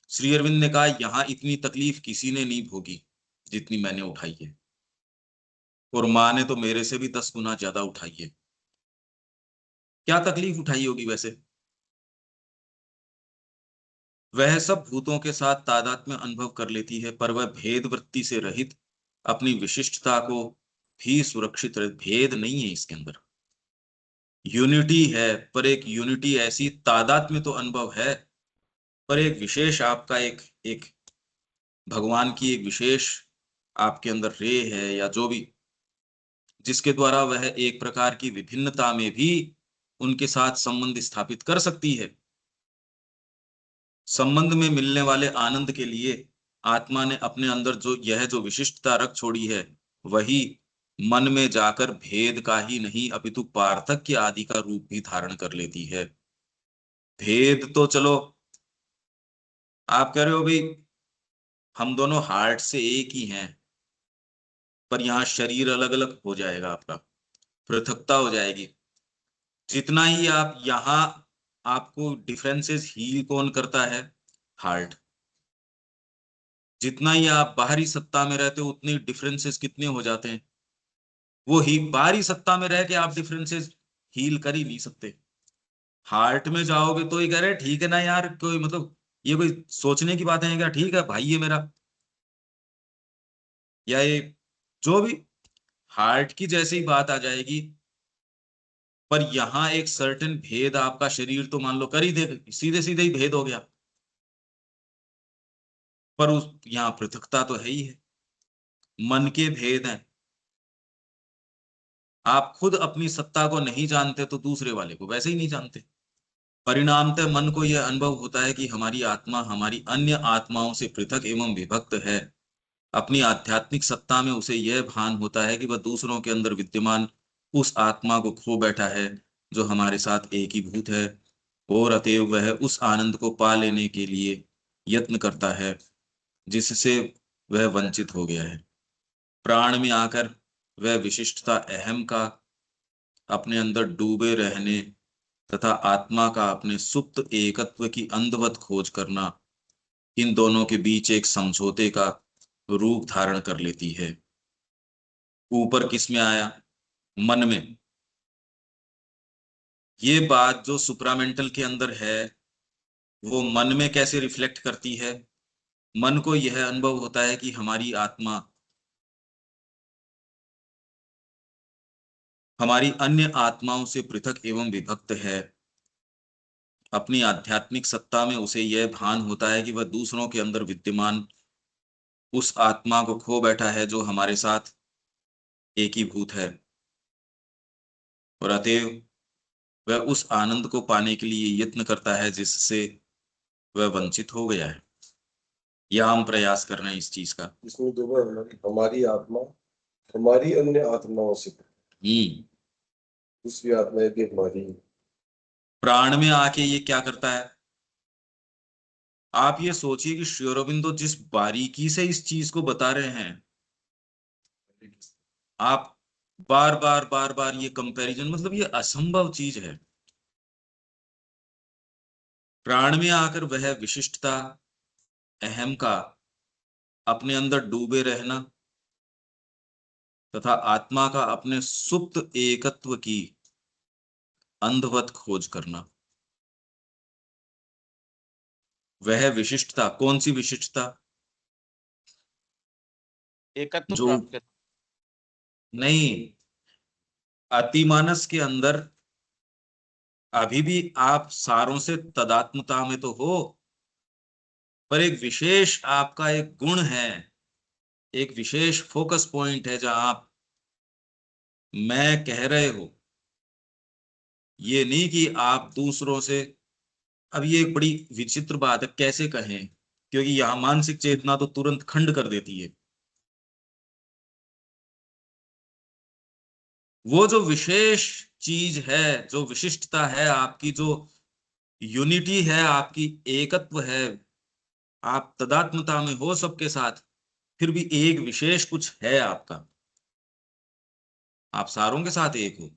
श्री अरविंद ने कहा यहां इतनी तकलीफ किसी ने नहीं भोगी जितनी मैंने उठाई है, और माँ ने तो मेरे से भी 10 गुना ज्यादा उठाई है। क्या तकलीफ उठाई होगी वैसे? वह सब भूतों के साथ तादात्म्य अनुभव कर लेती है, पर वह भेद वृत्ति से रहित अपनी विशिष्टता को भी सुरक्षित भेद नहीं है इसके अंदर। यूनिटी है, पर एक यूनिटी ऐसी, तादात्म्य तो अनुभव है, पर एक विशेष आपका एक एक भगवान की एक विशेष आपके अंदर रे है, या जो भी, जिसके द्वारा वह एक प्रकार की विभिन्नता में भी उनके साथ संबंध स्थापित कर सकती है। संबंध में मिलने वाले आनंद के लिए आत्मा ने अपने अंदर जो विशिष्टता रख छोड़ी है, वही मन में जाकर भेद का ही नहीं अपितु पार्थक्य आदि का रूप भी धारण कर लेती है। भेद तो चलो, आप कह रहे हो भाई हम दोनों हार्ट से एक ही हैं, पर यहाँ शरीर अलग अलग हो जाएगा, आपका पृथकता हो जाएगी। जितना ही आप यहाँ, आपको डिफरेंसेस हील कौन करता है? हार्ट। जितना ही आप बाहरी सत्ता में रहते हो, उतने डिफरेंसेस कितने हो जाते हैं। वो ही बाहरी सत्ता में रह के आप डिफरेंसेस हील कर ही नहीं सकते। हार्ट में जाओगे तो ये कह रहे ठीक है ना यार, कोई मतलब ये कोई सोचने की बात है क्या? ठीक है भाई ये मेरा, या ये जो भी, हार्ट की जैसी बात आ जाएगी। पर यहाँ एक सर्टेन भेद आपका शरीर तो मान लो कर ही दे, सीधे सीधे ही भेद हो गया, पर उस यहाँ पृथकता तो है ही है। मन के भेद हैं। आप खुद अपनी सत्ता को नहीं जानते तो दूसरे वाले को वैसे ही नहीं जानते। परिणामतः मन को यह अनुभव होता है कि हमारी आत्मा हमारी अन्य आत्माओं से पृथक एवं विभक्त है। अपनी आध्यात्मिक सत्ता में उसे यह भान होता है कि वह दूसरों के अंदर विद्यमान उस आत्मा को खो बैठा है जो हमारे साथ एकीभूत है, और अतएव वह उस आनंद को पा लेने के लिए यत्न करता है जिससे वह वंचित हो गया है। प्राण में आकर वह विशिष्टता अहम का अपने अंदर डूबे रहने तथा आत्मा का अपने सुप्त एकत्व की अंधवत खोज करना, इन दोनों के बीच एक समझौते का रूप धारण कर लेती है। ऊपर किस में आया? मन में। ये बात जो सुप्रामेंटल के अंदर है, वो मन में कैसे रिफ्लेक्ट करती है? मन को यह अनुभव होता है कि हमारी आत्मा हमारी अन्य आत्माओं से पृथक एवं विभक्त है। अपनी आध्यात्मिक सत्ता में उसे यह भान होता है कि वह दूसरों के अंदर विद्यमान उस आत्मा को खो बैठा है जो हमारे साथ एकीभूत है, और अतएव वह उस आनंद को पाने के लिए यत्न करता है जिससे वह वंचित हो गया है। या हम प्रयास कर रहे हैं इस चीज का। इसमें दो बार है कि हमारी आत्मा हमारी अन्य आत्माओं से, दूसरी आत्मा भी हमारी। प्राण में आके ये क्या करता है? आप ये सोचिए कि श्री अरबिंदो जिस बारीकी से इस चीज को बता रहे हैं, आप बार बार ये कंपैरिजन, मतलब ये असंभव चीज है। प्राण में आकर वह विशिष्टता अहम का अपने अंदर डूबे रहना तथा आत्मा का अपने सुप्त एकत्व की अंधवत खोज करना। वह विशिष्टता, कौन सी विशिष्टता? एकत्व जो प्राप्त कर। नहीं, अतिमानस के अंदर अभी भी आप सारों से तदात्मता में तो हो, पर एक विशेष आपका एक गुण है, एक विशेष फोकस पॉइंट है जहां आप मैं कह रहे हो। ये नहीं कि आप दूसरों से, अब ये एक बड़ी विचित्र बात है, कैसे कहें, क्योंकि यहां मानसिक चेतना तो तुरंत खंड कर देती है। वो जो विशेष चीज है, जो विशिष्टता है आपकी, जो यूनिटी है आपकी, एकत्व है, आप तदात्मता में हो सबके साथ, फिर भी एक विशेष कुछ है आपका, आप सारों के साथ एक हो।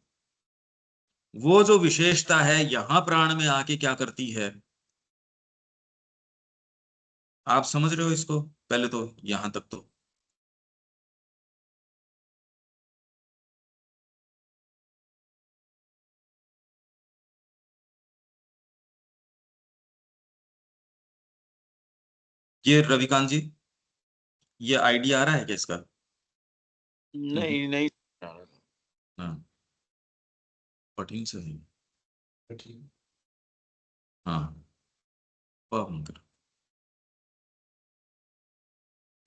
वो जो विशेषता है यहां प्राण में आके क्या करती है, आप समझ रहे हो इसको? पहले तो यहां तक तो ये रविकांत जी, ये आइडिया आ रहा है क्या इसका? नहीं नहीं। हाँ, कठिन से है। हाँ, भयंकर।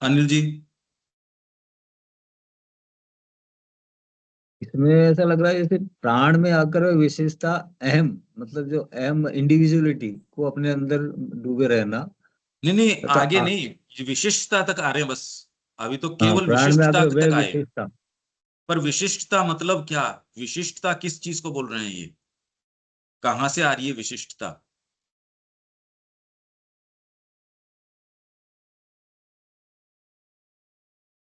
अनिल जी, इसमें ऐसा लग रहा है जैसे प्राण में आकर विशेषता अहम, मतलब जो अहम इंडिविजुअलिटी को अपने अंदर डूबे रहना नहीं नहीं, तथा आगे नहीं, ये विशिष्टता तक आ रहे हैं बस। अभी तो हाँ, केवल प्राण में विशिष्टता आकर वह तक आए। विशेषता। पर विशिष्टता मतलब क्या? विशिष्टता किस चीज को बोल रहे हैं? ये कहां से आ रही है विशिष्टता?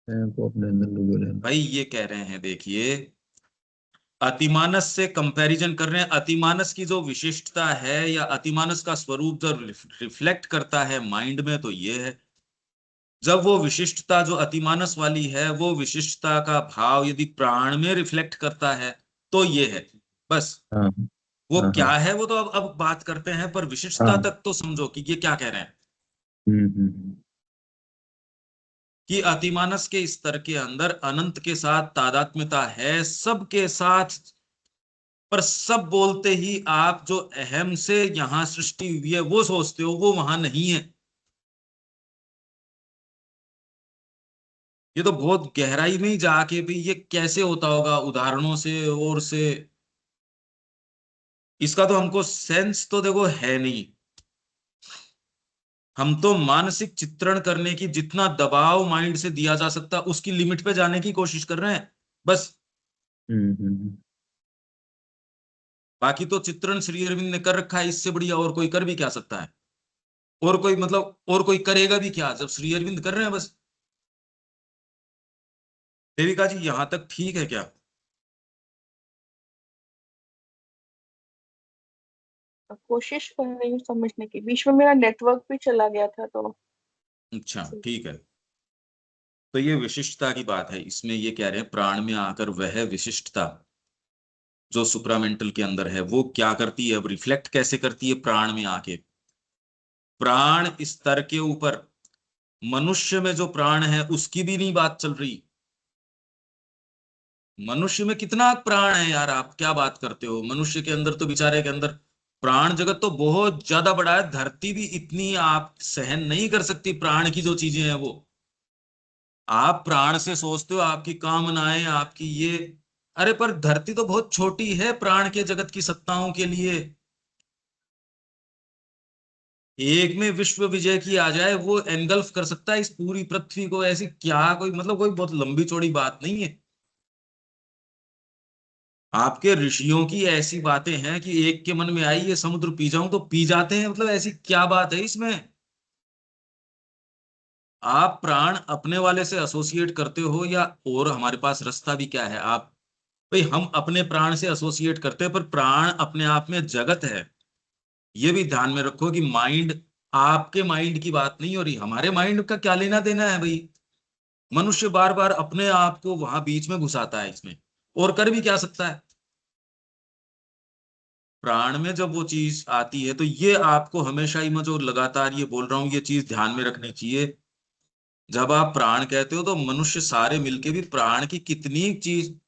को अपने अंदर डूबे रहना। भाई ये कह रहे हैं, देखिए, अतिमानस से कंपैरिजन कर रहे हैं। अतिमानस की जो विशिष्टता है या अतिमानस का स्वरूप जो रिफ्लेक्ट करता है माइंड में, तो ये है। जब वो विशिष्टता जो अतिमानस वाली है, वो विशिष्टता का भाव यदि प्राण में रिफ्लेक्ट करता है, तो ये है बस। हाँ वो हाँ क्या हाँ है वो तो अब बात करते हैं, पर विशिष्टता हाँ। तक तो समझो कि ये क्या कह रहे हैं, हम्म। कि अतिमानस के स्तर के अंदर अनंत के साथ तादात्म्यता है सबके साथ। पर सब बोलते ही आप जो अहम से यहां सृष्टि हुई है वो सोचते हो, वो वहां नहीं है। ये तो बहुत गहराई में ही जाके भी ये कैसे होता होगा, उदाहरणों से और से, इसका तो हमको सेंस तो देखो है नहीं। हम तो मानसिक चित्रण करने की जितना दबाव माइंड से दिया जा सकता उसकी लिमिट पे जाने की कोशिश कर रहे हैं बस। हम्म। बाकी तो चित्रण श्री अरविंद ने कर रखा है, इससे बढ़िया और कोई कर भी क्या सकता है? और कोई मतलब और कोई करेगा भी क्या जब श्री अरविंद कर रहे हैं बस। देविका जी, यहां तक ठीक है क्या? कोशिश कर रही हूँ समझने की, बीच में मेरा नेटवर्क भी चला गया था तो। अच्छा, ठीक है। तो ये विशिष्टता की बात है, इसमें ये कह रहे हैं प्राण में आकर वह विशिष्टता जो सुप्रामेंटल के अंदर है वो क्या करती है, अब रिफ्लेक्ट कैसे करती है प्राण में आके। प्राण स्तर के ऊपर मनुष्य में जो प्राण है उसकी भी नहीं बात चल रही। मनुष्य में कितना प्राण है यार, आप क्या बात करते हो? मनुष्य के अंदर तो, बेचारे के अंदर प्राण जगत तो बहुत ज्यादा बड़ा है। धरती भी इतनी आप सहन नहीं कर सकती प्राण की जो चीजें हैं वो। आप प्राण से सोचते हो आपकी कामनाएं, आपकी ये, अरे पर धरती तो बहुत छोटी है प्राण के जगत की सत्ताओं के लिए। एक में विश्व विजय की आ जाए, वो एनगल्फ कर सकता है इस पूरी पृथ्वी को। ऐसी क्या कोई मतलब कोई बहुत लंबी चौड़ी बात नहीं है। आपके ऋषियों की ऐसी बातें हैं कि एक के मन में आई ये समुद्र पी जाऊं तो पी जाते हैं, मतलब ऐसी क्या बात है इसमें? आप प्राण अपने वाले से एसोसिएट करते हो या, और हमारे पास रास्ता भी क्या है, आप भाई हम अपने प्राण से एसोसिएट करते हैं, पर प्राण अपने आप में जगत है। ये भी ध्यान में रखो कि माइंड, आपके माइंड की बात नहीं हो रही, हमारे माइंड का क्या लेना देना है भाई। मनुष्य बार बार अपने आप को वहां बीच में घुसाता है इसमें, और कर भी क्या सकता है। प्राण में जब वो चीज आती है तो ये आपको हमेशा ही, मैं जो लगातार ये बोल रहा हूं, ये चीज ध्यान में रखनी चाहिए। जब आप प्राण कहते हो तो मनुष्य सारे मिलके भी प्राण की कितनी चीज,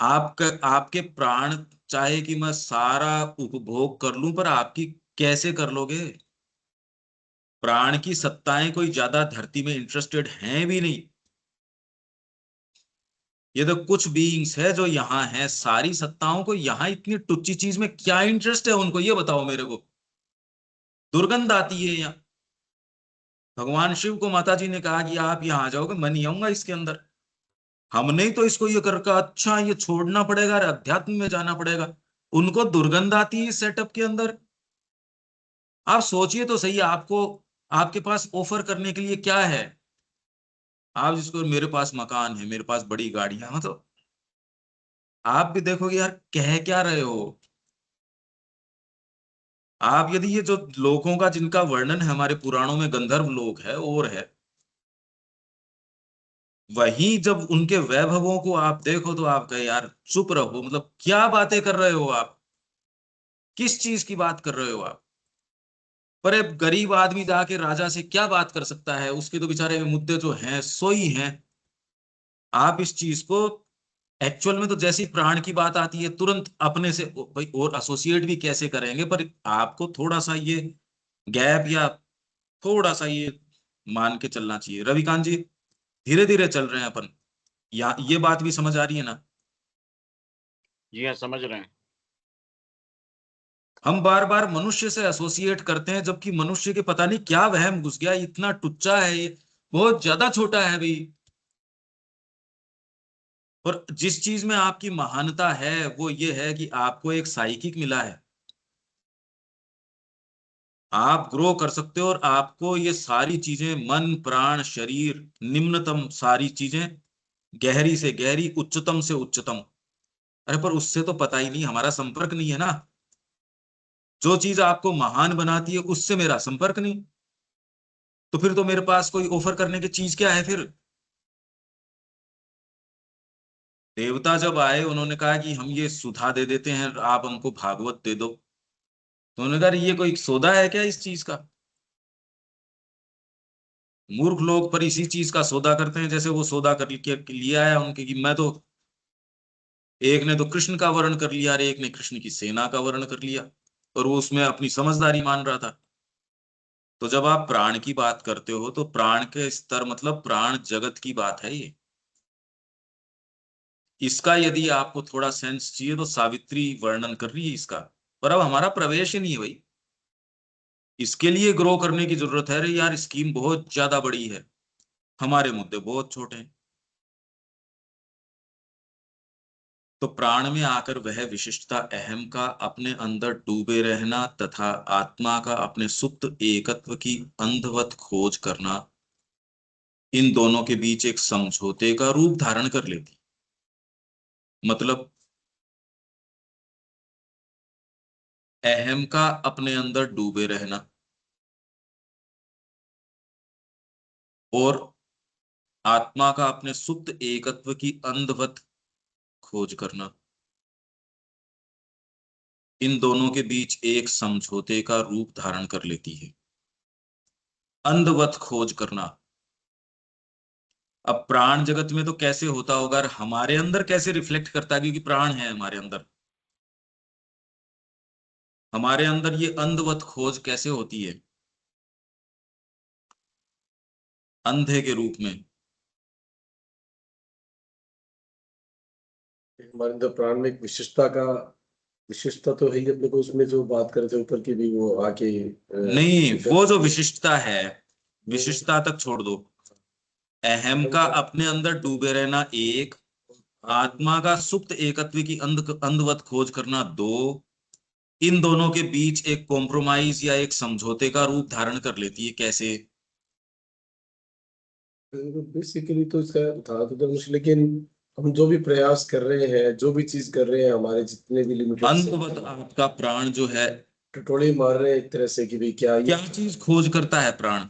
आपका आपके प्राण चाहे कि मैं सारा उपभोग कर लूं, पर आपकी कैसे कर लोगे। प्राण की सत्ताएं कोई ज्यादा धरती में इंटरेस्टेड हैं भी नहीं। ये तो कुछ बीइंग्स है जो यहाँ है, सारी सत्ताओं को यहाँ इतनी टुच्ची चीज में क्या इंटरेस्ट है उनको, ये बताओ मेरे को। दुर्गंध आती है यहाँ। भगवान शिव को माता जी ने कहा कि आप यहाँ आ जाओगे, मैं नहीं आऊंगा इसके अंदर। हमने ही तो इसको ये कर कहा, अच्छा ये छोड़ना पड़ेगा, अध्यात्म में जाना पड़ेगा। उनको दुर्गंध आती है इस सेटअप के अंदर। आप सोचिए तो सही, आपको, आपके पास ऑफर करने के लिए क्या है। आप जिसको, मेरे पास मकान है, मेरे पास बड़ी गाड़ियां, मतलब आप भी देखोगे यार कह क्या रहे हो आप। यदि ये जो लोगों का जिनका वर्णन है हमारे पुराणों में, गंधर्व लोग है और है, वही जब उनके वैभवों को आप देखो तो आप कहे यार चुप रहो, मतलब क्या बातें कर रहे हो आप, किस चीज की बात कर रहे हो आप। पर एक गरीब आदमी जाके राजा से क्या बात कर सकता है, उसके तो बेचारे मुद्दे जो हैं सो ही हैं। आप इस चीज को एक्चुअल में तो जैसी प्राण की बात आती है तुरंत अपने से भाई और एसोसिएट भी कैसे करेंगे, पर आपको थोड़ा सा ये गैप या थोड़ा सा ये मान के चलना चाहिए। रविकांत जी, धीरे धीरे चल रहे हैं अपन, या ये बात भी समझ आ रही है ना। जी हाँ, समझ रहे हैं। हम बार बार मनुष्य से एसोसिएट करते हैं, जबकि मनुष्य के पता नहीं क्या वहम घुस गया, इतना टुच्चा है ये, बहुत ज्यादा छोटा है भाई। और जिस चीज में आपकी महानता है वो ये है कि आपको एक साइकिक मिला है, आप ग्रो कर सकते हो, और आपको ये सारी चीजें, मन प्राण शरीर, निम्नतम सारी चीजें, गहरी से गहरी, उच्चतम से उच्चतम, अरे पर उससे तो पता ही नहीं, हमारा संपर्क नहीं है ना। जो चीज आपको महान बनाती है उससे मेरा संपर्क नहीं, तो फिर तो मेरे पास कोई ऑफर करने की चीज क्या है फिर। देवता जब आए उन्होंने कहा कि हम ये सुधा दे देते हैं, आप हमको भागवत दे दो। तो उन्होंने कहा ये कोई सौदा है क्या इस चीज का। मूर्ख लोग पर इसी चीज का सौदा करते हैं, जैसे वो सौदा कर लिया है उनके कि मैं तो, एक ने तो कृष्ण का वर्ण कर लिया और एक ने कृष्ण की सेना का वर्ण कर लिया, और वो उसमें अपनी समझदारी मान रहा था। तो जब आप प्राण की बात करते हो तो प्राण के स्तर मतलब प्राण जगत की बात है ये। इसका यदि आपको थोड़ा सेंस चाहिए तो सावित्री वर्णन कर रही है इसका, पर अब हमारा प्रवेश ही नहीं है भाई। इसके लिए ग्रो करने की जरूरत है। अरे यार स्कीम बहुत ज्यादा बड़ी है, हमारे मुद्दे बहुत छोटे हैं। तो प्राण में आकर वह विशिष्टता अहम का अपने अंदर डूबे रहना तथा आत्मा का अपने सुप्त एकत्व की अंधवत खोज करना, इन दोनों के बीच एक समझौते का रूप धारण कर लेती। मतलब अहम का अपने अंदर डूबे रहना और आत्मा का अपने सुप्त एकत्व की अंधवत खोज करना, इन दोनों के बीच एक समझौते का रूप धारण कर लेती है। अंधवत खोज करना, अब प्राण जगत में तो कैसे होता होगा और हमारे अंदर कैसे रिफ्लेक्ट करता है, क्योंकि प्राण है हमारे अंदर। हमारे अंदर ये अंधवत खोज कैसे होती है, अंधे के रूप में। हमारे अंदर प्राण में एक विशिष्टता तो है ही अपने को, उसमें जो बात कर रहे थे ऊपर की भी, वो आके नहीं, वो जो विशिष्टता है, विशिष्टता तक छोड़ दो। अहम का अपने अंदर डूबे रहना एक, आत्मा का सुप्त एकत्व की अंधवत खोज करना दो, इन दोनों के बीच एक कॉम्प्रोमाइज या एक समझौते का रूप धारण कर लेती है। कैसे? बेसिकली तो इसका था तो धनुष, लेकिन हम जो भी प्रयास कर रहे हैं, जो भी चीज कर रहे हैं, हमारे जितने भी लिमिटेड अंतवत आपका प्राण जो है टटोली मार रहे हैं एक तरह से कि भाई क्या क्या चीज खोज करता है प्राण?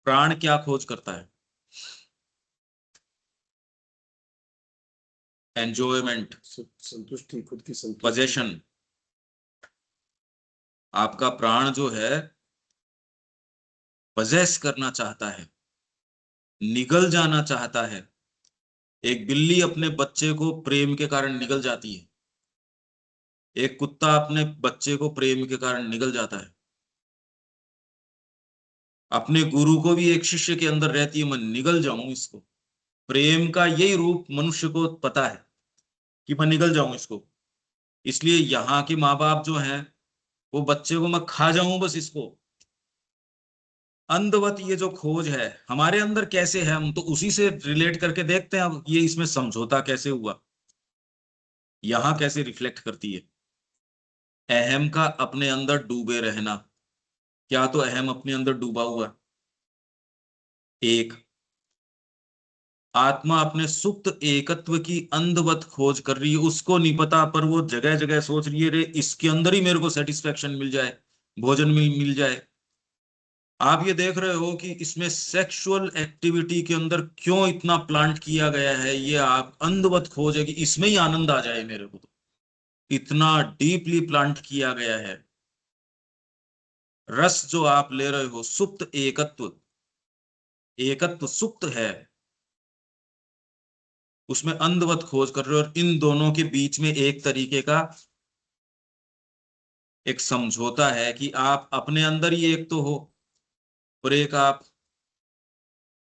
प्राण क्या खोज करता है? एंजॉयमेंट, संतुष्टि, खुद की संतुष्टि। पोजेशन। आपका प्राण जो है पजेस करना चाहता है, निगल जाना चाहता है। एक बिल्ली अपने बच्चे को प्रेम के कारण निगल जाती है, एक कुत्ता अपने बच्चे को प्रेम के कारण निगल जाता है। अपने गुरु को भी एक शिष्य के अंदर रहती है, मैं निगल जाऊं इसको। प्रेम का यही रूप मनुष्य को पता है कि मैं निगल जाऊं इसको। इसलिए यहाँ के माँ बाप जो हैं वो बच्चे को मैं खा जाऊं बस इसको। अंधवत ये जो खोज है हमारे अंदर कैसे है, हम तो उसी से रिलेट करके देखते हैं। अब ये इसमें समझौता कैसे हुआ, यहां कैसे रिफ्लेक्ट करती है। अहम का अपने अंदर डूबे रहना, क्या तो अहम अपने अंदर डूबा हुआ एक। आत्मा अपने सुप्त एकत्व की अंधवत खोज कर रही है, उसको नहीं पता, पर वो जगह जगह सोच रही है रे इसके अंदर ही मेरे को सेटिस्फेक्शन मिल जाए, भोजन मिल जाए। आप ये देख रहे हो कि इसमें सेक्सुअल एक्टिविटी के अंदर क्यों इतना प्लांट किया गया है, ये आप अंधवत खोज है कि इसमें ही आनंद आ जाए मेरे को। तो इतना डीपली प्लांट किया गया है। रस जो आप ले रहे हो सुप्त एकत्व, एकत्व सुप्त है, उसमें अंधवत खोज कर रहे हो। और इन दोनों के बीच में एक तरीके का एक समझौता है कि आप अपने अंदर ही एक तो हो और एक आप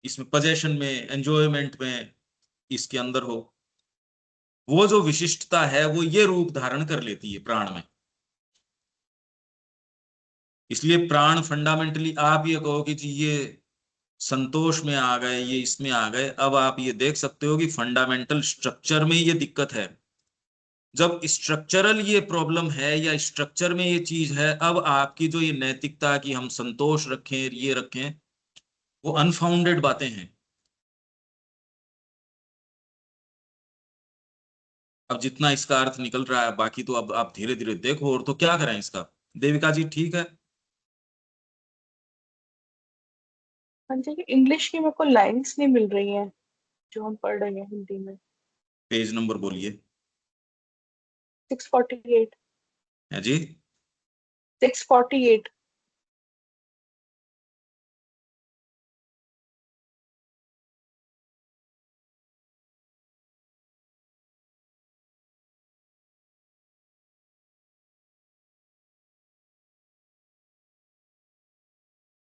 इसमें पोजेशन में, एंजॉयमेंट में इसके अंदर हो। वो जो विशिष्टता है वो ये रूप धारण कर लेती है प्राण में। इसलिए प्राण फंडामेंटली आप ये कहो कि जी ये संतोष में आ गए, ये इसमें आ गए। अब आप ये देख सकते हो कि फंडामेंटल स्ट्रक्चर में ये दिक्कत है। जब स्ट्रक्चरल ये प्रॉब्लम है या स्ट्रक्चर में ये चीज है, अब आपकी जो ये नैतिकता कि हम संतोष रखें ये रखें, वो अनफाउंडेड बातें हैं। अब जितना इसका अर्थ निकल रहा है, बाकी तो अब आप धीरे धीरे देखो। और तो क्या करें इसका, देविका जी ठीक है? हाँ जी, इंग्लिश की मेरे को लाइंस नहीं मिल रही हैं जो हम पढ़ रहे हैं हिंदी में। पेज नंबर बोलिए। 648। है जी? 648।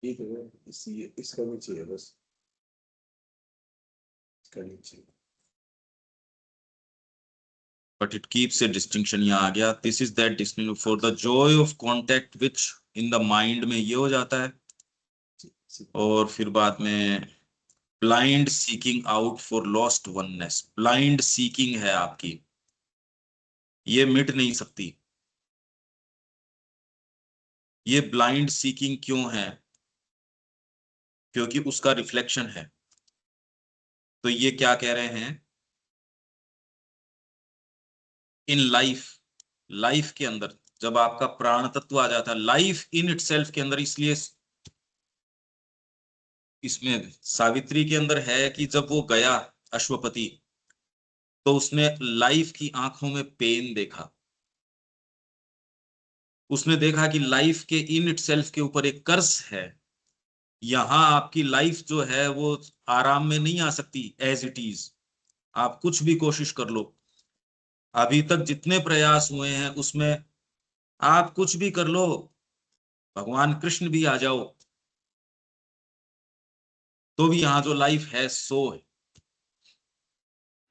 ठीक है, इसका नीचे है बस, इसका नीचे। But it keeps a distinction, यहाँ आ गया। This is that distinction for the joy of contact which in the mind में ये हो जाता है। और फिर बाद में blind seeking out for lost oneness, blind seeking है आपकी, ये मिट नहीं सकती। ये ब्लाइंड सीकिंग क्यों है? क्योंकि उसका रिफ्लेक्शन है। तो ये क्या कह रहे हैं, इन लाइफ, लाइफ के अंदर जब आपका प्राण तत्व आ जाता है लाइफ इन इटसेल्फ के अंदर, इसलिए इसमें सावित्री के अंदर है कि जब वो गया अश्वपति, तो उसने लाइफ की आंखों में पेन देखा। उसने देखा कि लाइफ के इन इटसेल्फ के ऊपर एक कर्स है। यहां आपकी लाइफ जो है वो आराम में नहीं आ सकती एज इट इज। आप कुछ भी कोशिश कर लो, अभी तक जितने प्रयास हुए हैं उसमें आप कुछ भी कर लो, भगवान कृष्ण भी आ जाओ, तो भी यहाँ जो लाइफ है सो है।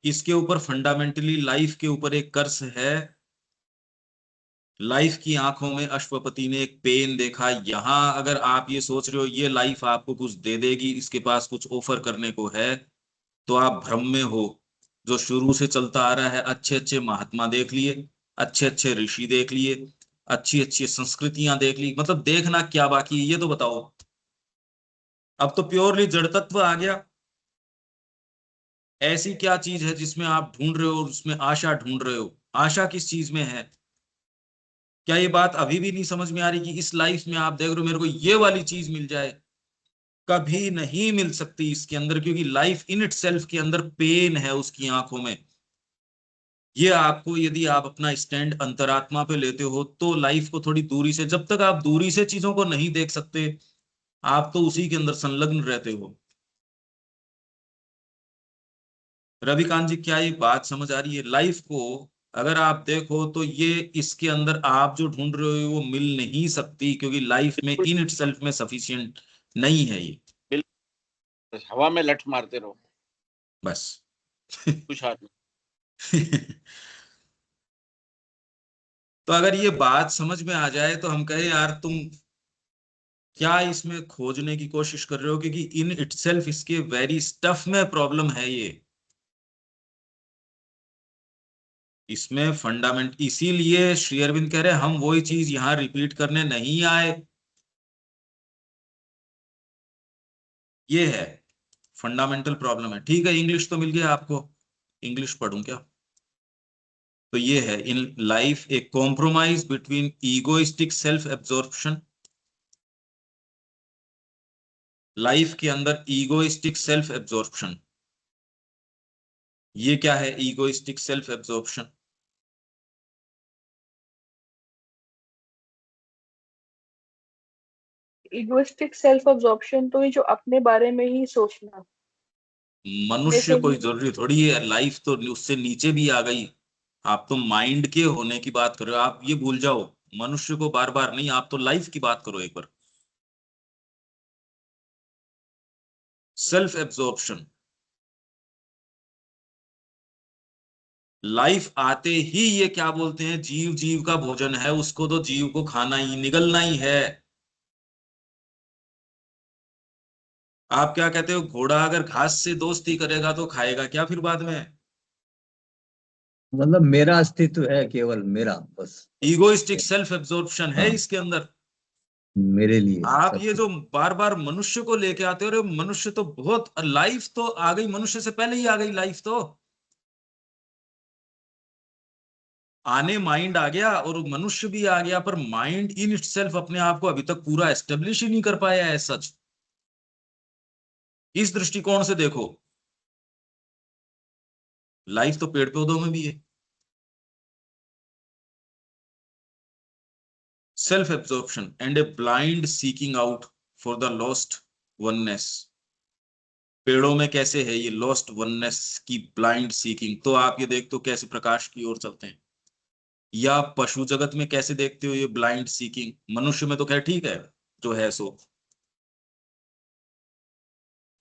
इसके ऊपर फंडामेंटली लाइफ के ऊपर एक कर्स है। लाइफ की आंखों में अश्वपति ने एक पेन देखा। यहां अगर आप ये सोच रहे हो ये लाइफ आपको कुछ दे देगी, इसके पास कुछ ऑफर करने को है, तो आप भ्रम में हो। जो शुरू से चलता आ रहा है, अच्छे अच्छे महात्मा देख लिए, अच्छे अच्छे ऋषि देख लिए, अच्छी अच्छी संस्कृतियां देख ली, मतलब देखना क्या बाकी है ये तो बताओ। अब तो प्योरली जड़ तत्व आ गया। ऐसी क्या चीज है जिसमें आप ढूंढ रहे हो और उसमें आशा ढूंढ रहे हो? आशा किस चीज में है? क्या ये बात अभी भी नहीं समझ में आ रही कि इस लाइफ में आप देख रहे हो मेरे को ये वाली चीज मिल जाए? कभी नहीं मिल सकती इसके अंदर, क्योंकि लाइफ इन इटसेल्फ के अंदर पेन है उसकी आंखों में। ये आपको, यदि आप अपना स्टैंड अंतरात्मा पे लेते हो तो लाइफ को थोड़ी दूरी से, जब तक आप दूरी से चीजों को नहीं देख सकते आप तो उसी के अंदर संलग्न रहते हो। रविकांत जी, क्या ये बात समझ आ रही है? लाइफ को अगर आप देखो तो ये इसके अंदर आप जो ढूंढ रहे हो वो मिल नहीं सकती, क्योंकि लाइफ में इन इटसेल्फ में सफिशिएंट नहीं है ये। बिल्कुल हवा में लठ मारते रहो बस कुछ हाथ में। तो अगर ये बात समझ में आ जाए तो हम कहे यार तुम क्या इसमें खोजने की कोशिश कर रहे हो, क्योंकि इन इटसेल्फ इसके वेरी स्टफ में प्रॉब्लम है ये। इसमें फंडामेंट, इसीलिए श्री अरविंद कह रहे हैं हम वही चीज यहां रिपीट करने नहीं आए। ये है फंडामेंटल प्रॉब्लम है। ठीक है, इंग्लिश तो मिल गया आपको, इंग्लिश पढ़ूं क्या? तो ये है in life a compromise between egoistic self absorption. Life के अंदर ईगोइस्टिक सेल्फ एब्जॉर्प्शन, ये क्या है egoistic self absorption? Egoistic self absorption तो ये जो अपने बारे में ही सोचना, अपने मनुष्य से कोई ही। जरूरी थोड़ी है, लाइफ तो उससे नीचे भी आ गई। आप तो माइंड के होने की बात कर रहे हो, आप ये भूल जाओ। मनुष्य को बार बार नहीं, आप तो लाइफ की बात करो एक बार। सेल्फ एब्जॉर्प्शन, लाइफ आते ही ये क्या बोलते हैं, जीव जीव का भोजन है, उसको तो जीव को खाना ही निगलना ही है। आप क्या कहते हो, घोड़ा अगर घास से दोस्ती करेगा तो खाएगा क्या फिर बाद में? मतलब मेरा अस्तित्व है, केवल मेरा, बस। ईगोइस्टिक सेल्फ एब्जॉर्प्शन है हाँ, इसके अंदर। मेरे लिए आप सब ये कुछ। जो बार बार मनुष्य को लेके आते हो, अरे मनुष्य तो बहुत, लाइफ तो आ गई, मनुष्य से पहले ही आ गई लाइफ तो। आने माइंड आ गया और मनुष्य भी आ गया, पर माइंड इन इटसेल्फ अपने आप को अभी तक पूरा एस्टेब्लिश ही नहीं कर पाया है सच। इस दृष्टिकोण से देखो, लाइफ तो पेड़ पौधों में भी है। Self absorption and a blind seeking out for the lost oneness. पेड़ों में कैसे है ये लॉस्ट वननेस की ब्लाइंड सीकिंग? तो आप ये देखते हो कैसे प्रकाश की ओर चलते हैं। या पशु जगत में कैसे देखते हो ये ब्लाइंड सीकिंग? मनुष्य में तो खैर ठीक है जो है सो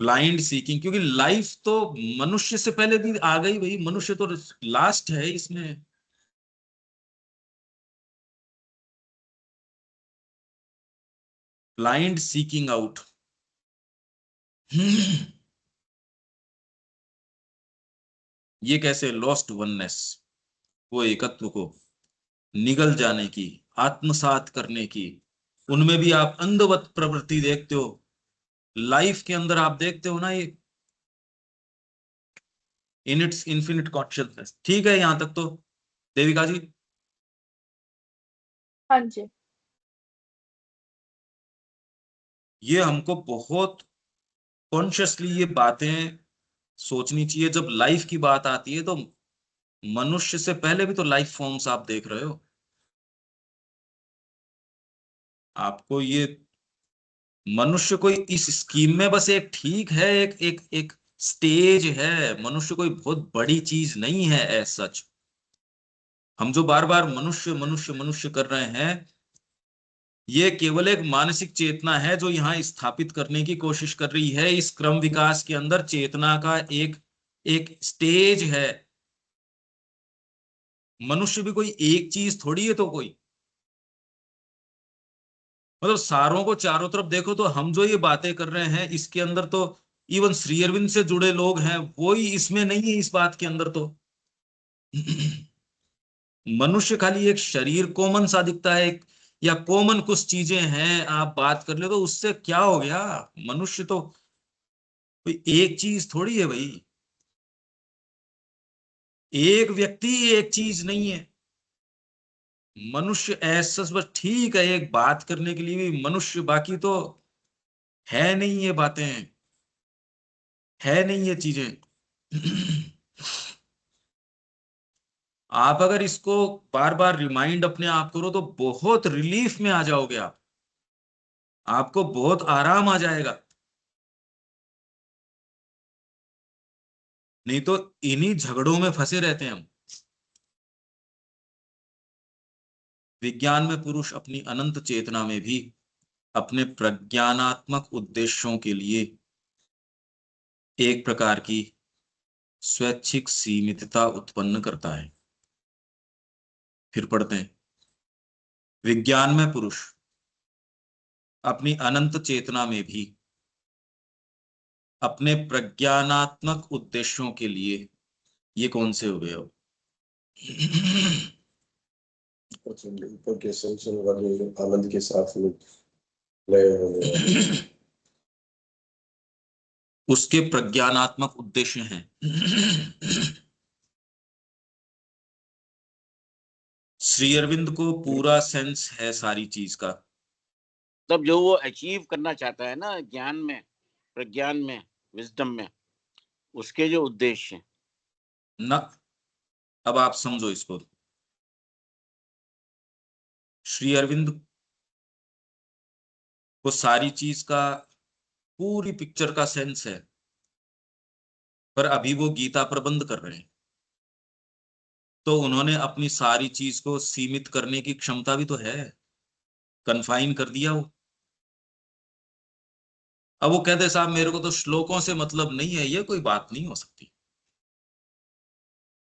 ब्लाइंड सीकिंग, क्योंकि लाइफ तो मनुष्य से पहले भी आ गई भाई, मनुष्य तो लास्ट है इसमें। ब्लाइंड सीकिंग आउट ये कैसे? लॉस्ट वननेस, वो एकत्व को निगल जाने की, आत्मसात करने की। उनमें भी आप अंधवत प्रवृत्ति देखते हो, लाइफ के अंदर आप देखते हो ना ये इन इट्स इन्फिनिट कॉन्शियसनेस। ठीक है यहां तक तो देविका जी? हाँ जी। ये हमको बहुत कॉन्शियसली ये बातें सोचनी चाहिए। जब लाइफ की बात आती है तो मनुष्य से पहले भी तो लाइफ फॉर्म्स आप देख रहे हो। आपको ये मनुष्य कोई इस स्कीम में बस एक ठीक है, एक एक एक स्टेज है। मनुष्य कोई बहुत बड़ी चीज नहीं है एज सच। हम जो बार बार मनुष्य मनुष्य मनुष्य कर रहे हैं, ये केवल एक मानसिक चेतना है जो यहाँ स्थापित करने की कोशिश कर रही है। इस क्रम विकास के अंदर चेतना का एक एक स्टेज है। मनुष्य भी कोई एक चीज थोड़ी है, तो कोई मतलब सारों को चारों तरफ देखो तो हम जो ये बातें कर रहे हैं इसके अंदर तो इवन श्री अरविंद से जुड़े लोग हैं वो ही इसमें नहीं है, इस बात के अंदर तो मनुष्य खाली एक शरीर कॉमन सा दिखता है, एक या कॉमन कुछ चीजें हैं आप बात कर ले तो उससे क्या हो गया? मनुष्य तो कोई एक चीज थोड़ी है भाई, एक व्यक्ति एक चीज नहीं है। मनुष्य ऐसा बस ठीक है एक बात करने के लिए भी मनुष्य, बाकी तो है नहीं ये बातें, है नहीं ये चीजें। आप अगर इसको बार बार रिमाइंड अपने आप करो तो बहुत रिलीफ में आ जाओगे आप, आपको बहुत आराम आ जाएगा। नहीं तो इन्हीं झगड़ों में फंसे रहते हैं हम। विज्ञान में पुरुष अपनी अनंत चेतना में भी अपने प्रज्ञानात्मक उद्देश्यों के लिए एक प्रकार की स्वैच्छिक सीमितता उत्पन्न करता है। फिर पढ़ते हैं, विज्ञान में पुरुष अपनी अनंत चेतना में भी अपने प्रज्ञानात्मक उद्देश्यों के लिए, ये कौन से हो गए अब? ऊपर के सेंशन वाले आनंद के साथ में लय होने वाले उसके प्रज्ञानात्मक उद्देश्य हैं। श्री अरविंद को पूरा सेंस है सारी चीज का। तब जो वो अचीव करना चाहता है ना ज्ञान में, प्रज्ञान में, विजडम में, उसके जो उद्देश्य हैं न, अब आप समझो इसको। श्री अरविंद को सारी चीज का, पूरी पिक्चर का सेंस है, पर अभी वो गीता प्रबंध कर रहे हैं, तो उन्होंने अपनी सारी चीज को सीमित करने की क्षमता भी तो है, कन्फाइन कर दिया वो। अब वो कहते साहब मेरे को तो श्लोकों से मतलब नहीं है, ये कोई बात नहीं हो सकती।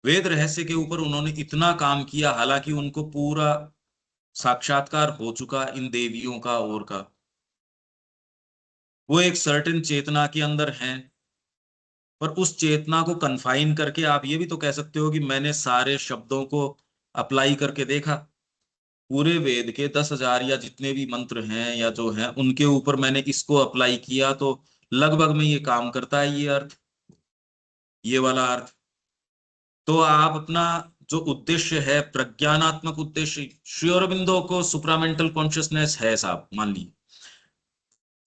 वेद रहस्य के ऊपर उन्होंने इतना काम किया, हालांकि उनको पूरा साक्षात्कार हो चुका इन देवियों का और का, वो एक सर्टेन चेतना के अंदर हैं, पर उस चेतना को कन्फाइन करके आप ये भी तो कह सकते हो कि मैंने सारे शब्दों को अप्लाई करके देखा, पूरे वेद के 10,000 या जितने भी मंत्र हैं या जो हैं उनके ऊपर मैंने इसको अप्लाई किया, तो लगभग में ये काम करता है, ये अर्थ, ये वाला अर्थ। तो आप अपना जो उद्देश्य है, प्रज्ञानात्मक उद्देश्य, श्री अरबिंदो को सुप्रामेंटल कॉन्शियसनेस है साहब, मान ली,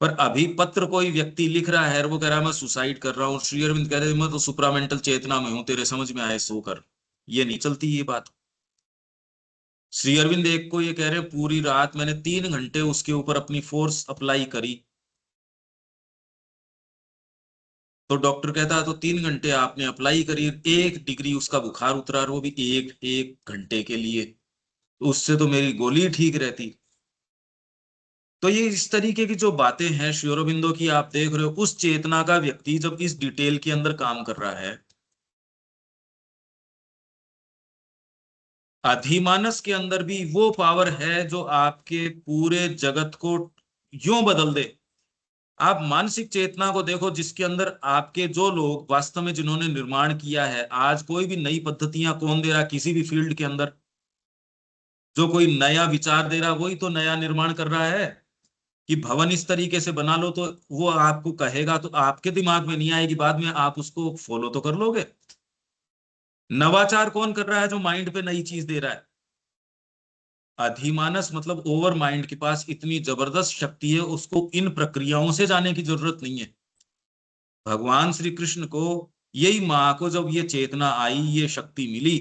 पर अभी पत्र कोई व्यक्ति लिख रहा है और वो कह रहा है मैं सुसाइड कर रहा हूँ, श्री अरविंद कह रहे हैं मैं तो सुप्रामेंटल चेतना में हूं, तेरे समझ में आए सो कर, ये नहीं चलती ये बात। श्री अरविंद एक को ये कह रहे हैं पूरी रात मैंने 3 घंटे उसके ऊपर अपनी फोर्स अप्लाई करी, तो डॉक्टर कहता है तो 3 घंटे आपने अप्लाई करी, 1 डिग्री उसका बुखार उतरा, और वो भी एक घंटे के लिए, तो उससे तो मेरी गोली ठीक रहती। तो ये इस तरीके की जो बातें हैं श्री अरबिंदो की, आप देख रहे हो उस चेतना का व्यक्ति जब इस डिटेल के अंदर काम कर रहा है, अधिमानस के अंदर भी वो पावर है जो आपके पूरे जगत को यूं बदल दे। आप मानसिक चेतना को देखो जिसके अंदर आपके जो लोग वास्तव में जिन्होंने निर्माण किया है, आज कोई भी नई पद्धतियां कौन दे रहा, किसी भी फील्ड के अंदर जो कोई नया विचार दे रहा वही तो नया निर्माण कर रहा है, कि भवन इस तरीके से बना लो, तो वो आपको कहेगा तो आपके दिमाग में नहीं आएगी, बाद में आप उसको फॉलो तो कर लोगे। नवाचार कौन कर रहा है? जो माइंड पे नई चीज दे रहा है। अधिमानस मतलब ओवर माइंड के पास इतनी जबरदस्त शक्ति है, उसको इन प्रक्रियाओं से जाने की जरूरत नहीं है। भगवान श्री कृष्ण को, यही माँ को जब ये चेतना आई, ये शक्ति मिली,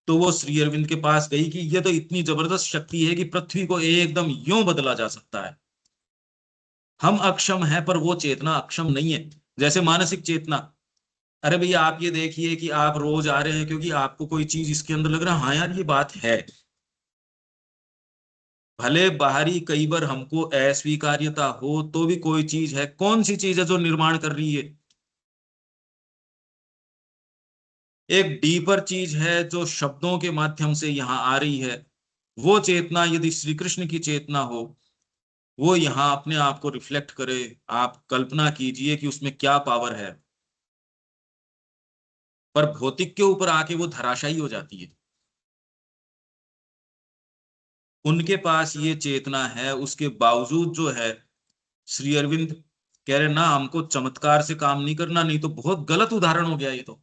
तो वो श्री अरविंद के पास गई कि ये तो इतनी जबरदस्त शक्ति है कि पृथ्वी को एकदम यूं बदला जा सकता है। हम अक्षम हैं पर वो चेतना अक्षम नहीं है। जैसे मानसिक चेतना, अरे भैया आप ये देखिए कि आप रोज आ रहे हैं क्योंकि आपको कोई चीज इसके अंदर लग रहा है, हाँ यार ये बात है, भले बाहरी कई बार हमको अस्वीकार्यता हो तो भी कोई चीज है, कौन सी चीज है जो निर्माण कर रही है? एक डीपर चीज है जो शब्दों के माध्यम से यहां आ रही है। वो चेतना यदि श्री कृष्ण की चेतना हो, वो यहां अपने आप को रिफ्लेक्ट करे, आप कल्पना कीजिए कि उसमें क्या पावर है, पर भौतिक के ऊपर आके वो धराशायी हो जाती है। उनके पास ये चेतना है, उसके बावजूद जो है श्री अरविंद कह रहे ना हमको चमत्कार से काम नहीं करना, नहीं तो बहुत गलत उदाहरण हो गया ये तो।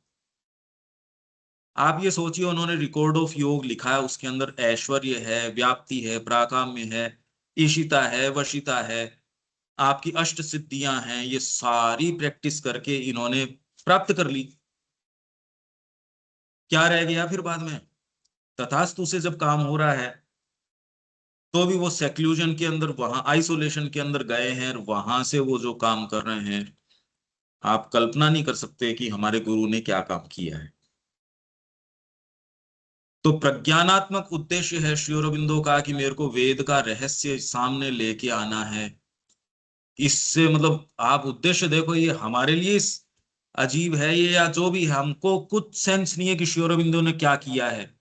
आप ये सोचिए, उन्होंने रिकॉर्ड ऑफ योग लिखा है, उसके अंदर ऐश्वर्य है, व्याप्ति है, प्राकाम्य है, ईशिता है, वशिता है, आपकी अष्ट सिद्धियां हैं, ये सारी प्रैक्टिस करके इन्होंने प्राप्त कर ली। क्या रह गया फिर बाद में? तथास्तु से जब काम हो रहा है तो भी वो सेक्लूजन के अंदर, वहां आइसोलेशन के अंदर गए हैं, और वहां से वो जो काम कर रहे हैं, आप कल्पना नहीं कर सकते कि हमारे गुरु ने क्या काम किया है। तो प्रज्ञानात्मक उद्देश्य है श्री अरबिंदो का कि मेरे को वेद का रहस्य सामने लेके आना है। इससे मतलब आप उद्देश्य देखो, ये हमारे लिए अजीब है ये, या जो भी है, हमको कुछ सेंस नहीं है कि श्री अरबिंदो ने क्या किया है।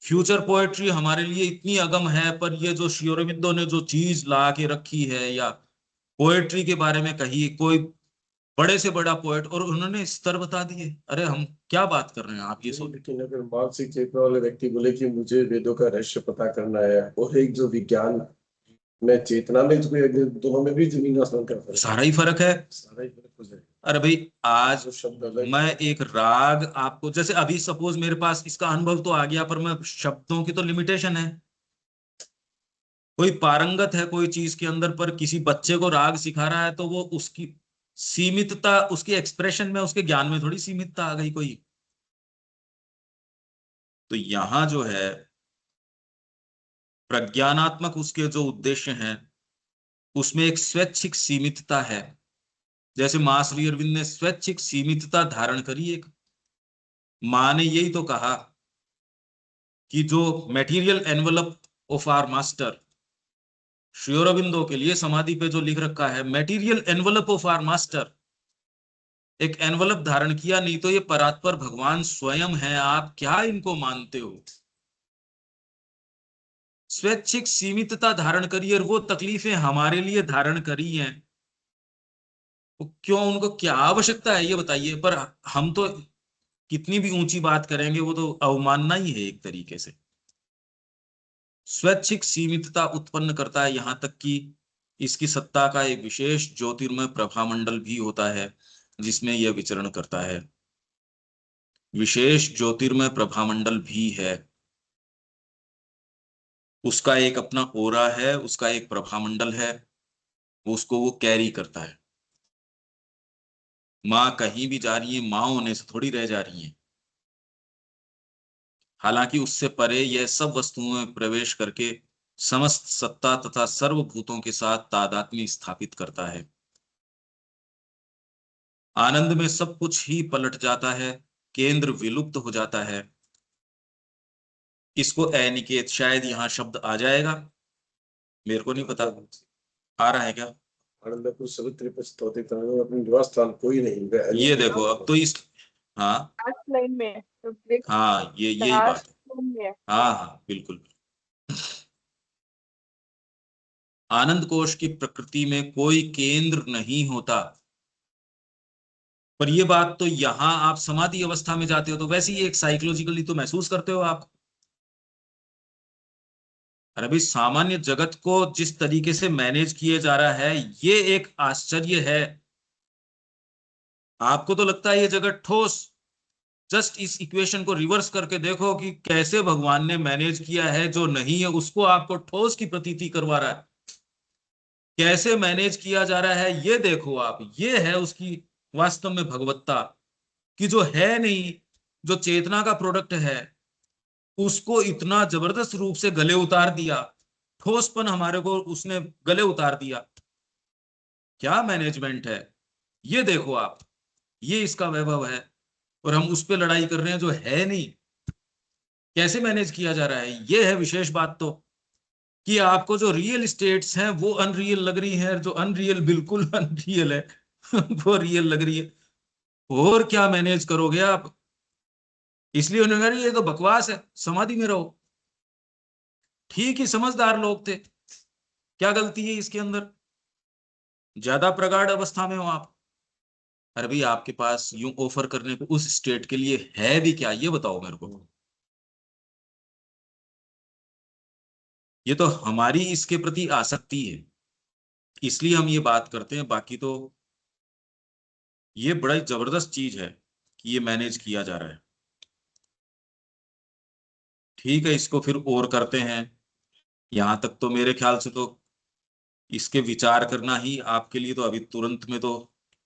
फ्यूचर पोएट्री हमारे लिए इतनी अगम है, पर ये जो श्री अरबिंदो ने जो चीज ला के रखी है, या पोएट्री के बारे में कही, कोई बड़े से बड़ा पोएट, और उन्होंने स्तर बता दिए। अरे हम क्या बात कर रहे हैं, आप ये सोच। लेकिन अगर मानसिक चेतना वाले व्यक्ति बोले कि मुझे वेदों का रहस्य पता करना है, और एक जो विज्ञान में चेतना में, दोनों में भी जमीन आसमान का फर्क, सारा ही फर्क है, सारा ही फर्क हो जाएगा। अरे भाई आज जो शब्द अलग मैं एक राग आपको, जैसे अभी सपोज मेरे पास इसका अनुभव तो आ गया, पर मैं शब्दों की तो लिमिटेशन है। कोई पारंगत है कोई चीज के अंदर, पर किसी बच्चे को राग सिखा रहा है, तो वो उसकी सीमितता, उसके एक्सप्रेशन में, उसके ज्ञान में थोड़ी सीमितता आ गई कोई। तो यहां जो है प्रज्ञानात्मक उसके जो उद्देश्य हैं, उसमें एक स्वैच्छिक सीमितता है। जैसे मां श्री अरविंद ने स्वैच्छिक सीमितता धारण करी। एक मां ने यही तो कहा कि जो material envelope of our master, Shri Aurobindo के लिए समाधि पे जो लिख रखा है, material envelope of our master, एक एनवलप धारण किया, नहीं तो ये परात्पर भगवान स्वयं है, आप क्या इनको मानते हो। स्वैच्छिक सीमितता धारण करी, और वो तकलीफें हमारे लिए धारण करी हैं। क्यों, उनको क्या आवश्यकता है ये बताइए। पर हम तो कितनी भी ऊंची बात करेंगे, वो तो अवमानना ही है एक तरीके से। स्वैच्छिक सीमितता उत्पन्न करता है, यहां तक कि इसकी सत्ता का एक विशेष ज्योतिर्मय प्रभामंडल भी होता है जिसमें यह विचरण करता है। विशेष ज्योतिर्मय प्रभामंडल भी है, उसका एक अपना ओरा है, उसका एक प्रभामंडल है, उसको वो कैरी करता है। माँ कहीं भी जा रही है, माँ होने से थोड़ी रह जा रही है। हालांकि उससे परे यह सब वस्तुओं में प्रवेश करके समस्त सत्ता तथा सर्वभूतों के साथ तादात्म्य स्थापित करता है। आनंद में सब कुछ ही पलट जाता है, केंद्र विलुप्त हो जाता है। इसको अनिकेत, शायद यहाँ शब्द आ जाएगा, मेरे को नहीं पता, आ रहा है क्या? आनंदपुर सवित्री पछतौती तनय, अपने निवास स्थान कोई नहीं, वह ये देखो अब तो इस, हाँ लास्ट लाइन में है, तो देखो हाँ, ये यही बात लास्ट है। लाइन में है। हाँ हाँ बिल्कुल। आनंद कोश की प्रकृति में कोई केंद्र नहीं होता। पर ये बात तो यहां आप समाधि अवस्था में जाते हो तो वैसे ही एक साइकोलॉजिकली तो महसूस करते हो आप। अरे भाई सामान्य जगत को जिस तरीके से मैनेज किया जा रहा है, ये एक आश्चर्य है। आपको तो लगता है ये जगत ठोस, जस्ट इस इक्वेशन को रिवर्स करके देखो कि कैसे भगवान ने मैनेज किया है, जो नहीं है उसको आपको ठोस की प्रतीति करवा रहा है। कैसे मैनेज किया जा रहा है ये देखो आप, ये है उसकी वास्तव में भगवत्ता, कि जो है नहीं, जो चेतना का प्रोडक्ट है, उसको इतना जबरदस्त रूप से गले उतार दिया, ठोसपन हमारे को उसने गले उतार दिया। क्या मैनेजमेंट है ये देखो आप, ये इसका वैभव है। और हम उस पर लड़ाई कर रहे हैं जो है नहीं। कैसे मैनेज किया जा रहा है, ये है विशेष बात तो, कि आपको जो रियल स्टेट्स हैं वो अनरियल लग रही है, जो अनरियल बिल्कुल अनरियल है वो रियल लग रही है। और क्या मैनेज करोगे आप। इसलिए उन्होंने कहा ये तो बकवास है, समाधि में रहो। ठीक ही समझदार लोग थे, क्या गलती है इसके अंदर, ज्यादा प्रगाढ़ अवस्था में हो आप। अरे भाई आपके पास यूं ऑफर करने को उस स्टेट के लिए है भी क्या, ये बताओ मेरे को। ये तो हमारी इसके प्रति आसक्ति है, इसलिए हम ये बात करते हैं। बाकी तो ये बड़ा जबरदस्त चीज है कि ये मैनेज किया जा रहा है। ठीक है, इसको फिर और करते हैं। यहाँ तक तो मेरे ख्याल से तो इसके विचार करना ही आपके लिए तो अभी तुरंत में तो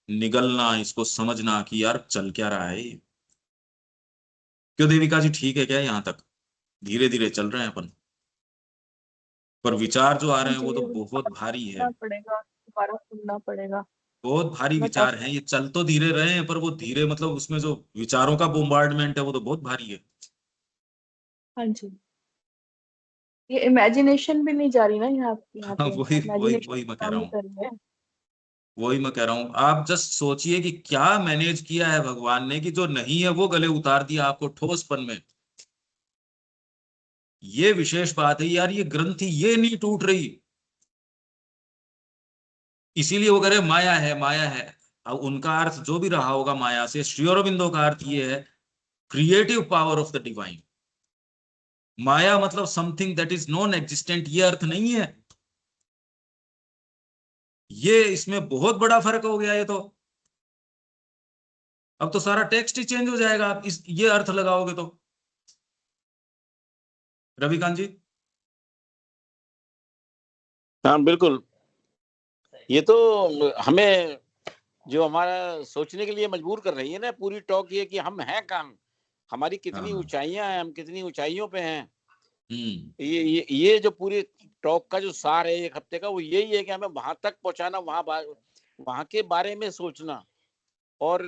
निगलना, इसको समझना कि यार चल क्या रहा है ये। क्यों देविका जी, ठीक है क्या यहाँ तक? धीरे धीरे चल रहे हैं अपन, पर विचार जो आ रहे हैं मुझे वो तो ये बहुत भारी है। सुनना पड़ेगा, दोबारा सुनना पड़ेगा। बहुत भारी मैं विचार काफी हैं, ये चल तो धीरे रहे हैं पर वो धीरे मतलब उसमें जो विचारों का बोmbardment है वो तो बहुत भारी है। हाँ जी, ये इमेजिनेशन भी नहीं जा रही ना यहाँ यहाँ हाँ, पे, वही वही इमेजिनेशन वही मैं कह काम रहा नहीं हूँ। कर रही है। वही मैं कह रहा हूँ, आप जस्ट सोचिए कि क्या मैनेज किया है भगवान ने कि जो नहीं है वो गले उतार दिया आपको ठोसपन में। ये विशेष बात है यार, ये ग्रंथि ये नहीं टूट रही, इसीलिए वो कह रहे माया है माया है। अब उनका अर्थ जो भी रहा होगा माया से, श्री अरबिंदो का अर्थ ये है creative power of the divine. माया मतलब something that is non existent, ये अर्थ नहीं है। ये इसमें बहुत बड़ा फर्क हो गया ये तो। अब तो सारा टेक्स्ट ही चेंज हो जाएगा आप इस ये अर्थ लगाओगे तो। रविकांत जी। हाँ बिल्कुल, ये तो हमें जो हमारा सोचने के लिए मजबूर कर रही है ना पूरी टॉक, ये कि हम हैं कहाँ, हमारी कितनी हाँ। ऊंचाइयां हैं, हम कितनी ऊंचाइयों पे हैं। हम्म। ये जो पूरी टॉक का जो सार है एक हफ्ते का, वो यही है कि हमें वहां तक पहुंचाना, वहां के बारे में सोचना। और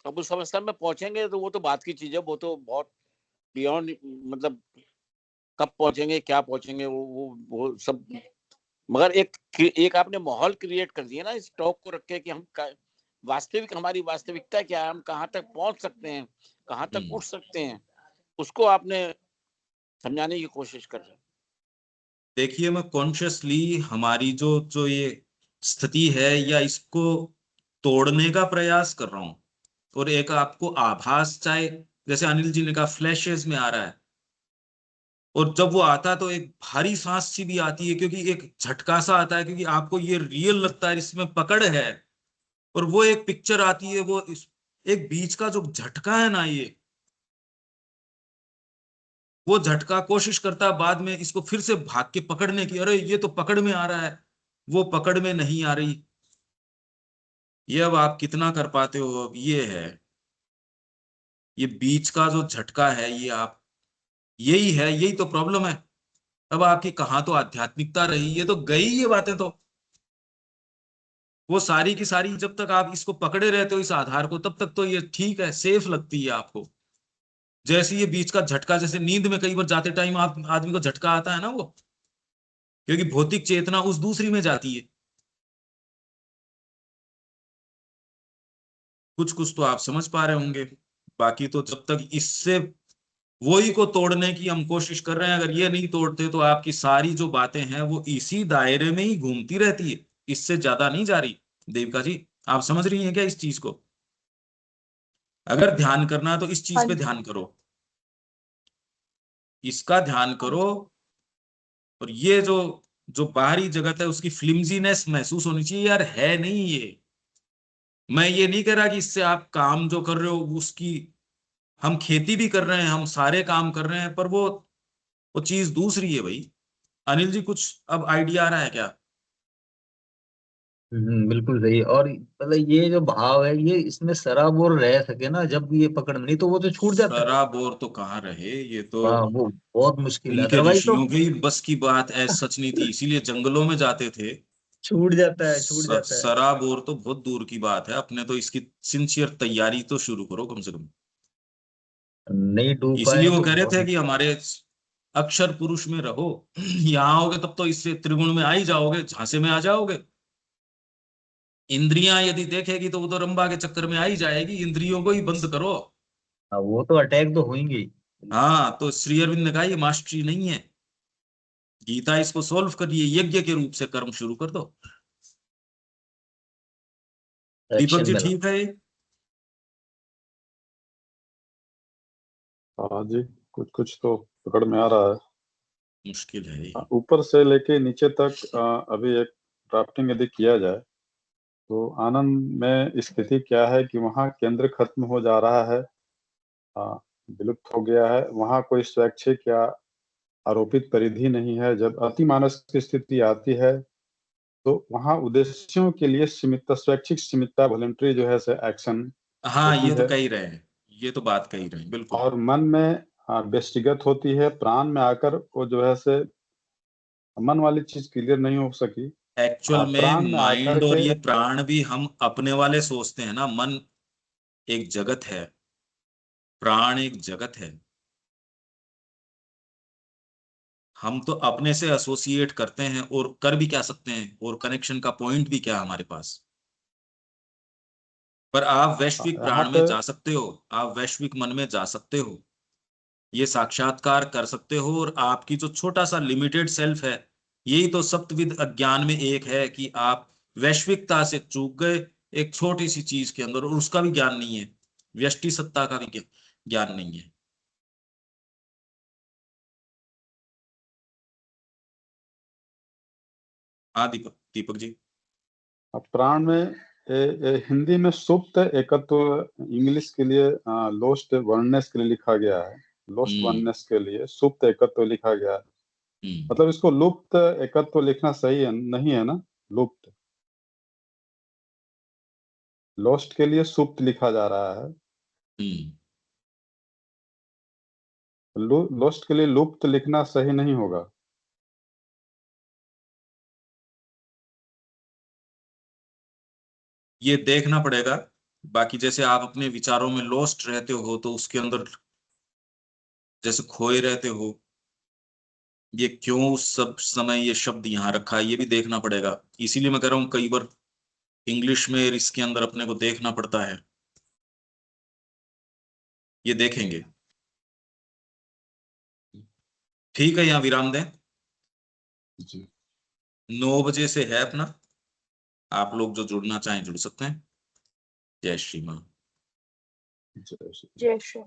अब उस अवस्था में पहुंचेंगे तो वो तो बात की चीज है, वो तो बहुत बियॉन्ड, मतलब कब पहुंचेंगे क्या पहुंचेंगे वो सब। मगर एक आपने माहौल क्रिएट कर दिया ना इस टॉक को रख के कि हम वास्तविक, हमारी वास्तविकता क्या है, हम कहाँ तक पहुंच सकते हैं, कहाँ तक उठ सकते हैं, उसको आपने समझाने की कोशिश कर रहे हैं। देखिए, मैं कॉन्शियसली हमारी जो जो ये स्थिति है या इसको तोड़ने का प्रयास कर रहा हूं। और एक आपको आभास, चाहे जैसे अनिल जी ने कहा फ्लैशेस में आ रहा है, और जब वो आता है तो एक भारी सांस सी भी आती है क्योंकि एक झटका सा आता है, क्योंकि आपको ये रियल लगता है इसमें पकड़ है। और वो एक पिक्चर आती है, वो एक बीच का जो झटका है ना, ये वो झटका कोशिश करता है बाद में इसको फिर से भाग के पकड़ने की, अरे ये तो पकड़ में आ रहा है, वो पकड़ में नहीं आ रही। ये अब आप कितना कर पाते हो, अब ये है, ये बीच का जो झटका है ये आप, यही है, यही तो प्रॉब्लम है। अब आपकी कहाँ तो आध्यात्मिकता रही, ये तो गई ये बातें तो। वो सारी की सारी जब तक आप इसको पकड़े रहते हो इस आधार को, तब तक तो ये ठीक है, सेफ लगती है आपको। जैसे ये बीच का झटका, जैसे नींद में कई बार जाते टाइम आप आदमी को झटका आता है ना, वो क्योंकि भौतिक चेतना उस दूसरी में जाती है। कुछ कुछ तो आप समझ पा रहे होंगे, बाकी तो जब तक इससे वही को तोड़ने की हम कोशिश कर रहे हैं, अगर ये नहीं तोड़ते तो आपकी सारी जो बातें हैं वो इसी दायरे में ही घूमती रहती है, इससे ज्यादा नहीं जा रही। देविका जी, आप समझ रही हैं क्या इस चीज को? अगर ध्यान करना है तो इस हाँ चीज पे जी, ध्यान करो, इसका ध्यान हाँ करो। जी, और ये जो जो बाहरी जगत है उसकी फ्लिमजीनेस महसूस होनी चाहिए, यार है नहीं ये। मैं ये नहीं कह रहा कि इससे आप काम जो कर रहे हो उसकी, हम खेती भी कर रहे हैं, हम सारे काम कर रहे हैं, पर वो चीज दूसरी है भाई। अनिल जी, कुछ अब आइडिया आ रहा है क्या? बिल्कुल सही। और मतलब ये जो भाव है ये इसमें सराबोर रह सके ना, जब भी ये पकड़ में, नहीं तो वो तो छूट जाता है। सराबोर तो कहाँ रहे, ये तो हाँ, वो बहुत मुश्किल है, उनके अदरवाइज तो ऋषियों की बस की बात ऐसा सच नहीं थी, इसीलिए जंगलों में जाते थे। छूट जाता है, छूट जाता है। सराबोर तो बहुत दूर की बात है, अपने तो इसकी सिंसियर तैयारी तो शुरू करो कम से कम। नहीं डूब इसीलिए पाए वो तो कह रहे थे बहुत। कि हमारे अक्षर पुरुष में रहो, यहाँ आओगे तब तो इससे त्रिगुण में आ ही जाओगे, झांसे में आ जाओगे। इंद्रियां यदि देखेगी तो वो तो रंबा के चक्कर में आ ही जाएगी, इंद्रियों को ही बंद करो। हाँ, वो तो अटैक तो होंगे ही। हाँ, तो श्री अरविंद ने कहा ये मास्टरी नहीं है, गीता इसको सोल्व करिए, यज्ञ के रूप से कर्म शुरू कर दो। दीपक एक्शन जी, में ला। ठीक है ये? हाँ जी, कुछ कुछ तो पकड़ में आ रहा है। मुश्किल है ये। ऊपर से लेके नीचे तक अभी एक ड्राफ्टिंग यदि किया जाए तो आनंद में स्थिति क्या है कि वहाँ केंद्र खत्म हो जा रहा है, विलुप्त हो गया है, वहाँ कोई स्वैच्छिक या आरोपित परिधि नहीं है। जब अतिमानस की स्थिति आती है तो वहाँ उद्देश्यों के लिए सीमित, स्वैच्छिक सीमितता, वॉलंटरी जो है एक्शन हाँ, होती ये तो है, कह ही रहे हैं, ये तो बात कह ही रहे हैं, बिल्कुल। और मन में व्यष्टिगत होती है। प्राण में आकर वो जो है मन वाली चीज क्लियर नहीं हो सकी। एक्चुअल प्राण में में आकर माइंड और के ये प्राण भी हम अपने वाले सोचते हैं ना। मन एक जगत है, प्राण एक जगत है। हम तो अपने से एसोसिएट करते हैं, और कर भी क्या सकते हैं, और कनेक्शन का पॉइंट भी क्या है हमारे पास। पर आप वैश्विक यहाँ प्राण में पे जा सकते हो, आप वैश्विक मन में जा सकते हो, ये साक्षात्कार कर सकते हो। और आपकी जो छोटा सा लिमिटेड सेल्फ है, यही तो सप्तविध अज्ञान में एक है कि आप वैश्विकता से चूक गए एक छोटी सी चीज के अंदर, और उसका भी ज्ञान नहीं है, व्यष्टि सत्ता का भी ज्ञान नहीं है। हाँ दीपक, दीपक जी। प्राण में हिंदी में सुप्त एकत्व, इंग्लिश के लिए लोस्ट वननेस के लिए लिखा गया है। लोस्ट हम्म वननेस के लिए सुप्त एकत्व लिखा गया है। हम्म मतलब इसको लुप्त एकत्व लिखना सही है, नहीं है ना? लुप्त, लोस्ट के लिए सुप्त लिखा जा रहा है। हम्म लोस्ट के लिए लुप्त लिखना सही नहीं होगा। ये देखना पड़ेगा। बाकी जैसे आप अपने विचारों में लॉस्ट रहते हो, तो उसके अंदर जैसे खोए रहते हो, ये क्यों उस सब समय ये शब्द यहाँ रखा है, ये भी देखना पड़ेगा। इसीलिए मैं कह रहा हूँ कई बार इंग्लिश में इसके अंदर अपने को देखना पड़ता है। ये देखेंगे। ठीक है, यहाँ विराम दें। जी, 9 बजे से है अपना, आप लोग जो जुड़ना चाहें जुड़ सकते हैं। जय श्री मां। जय श्री। जय श्री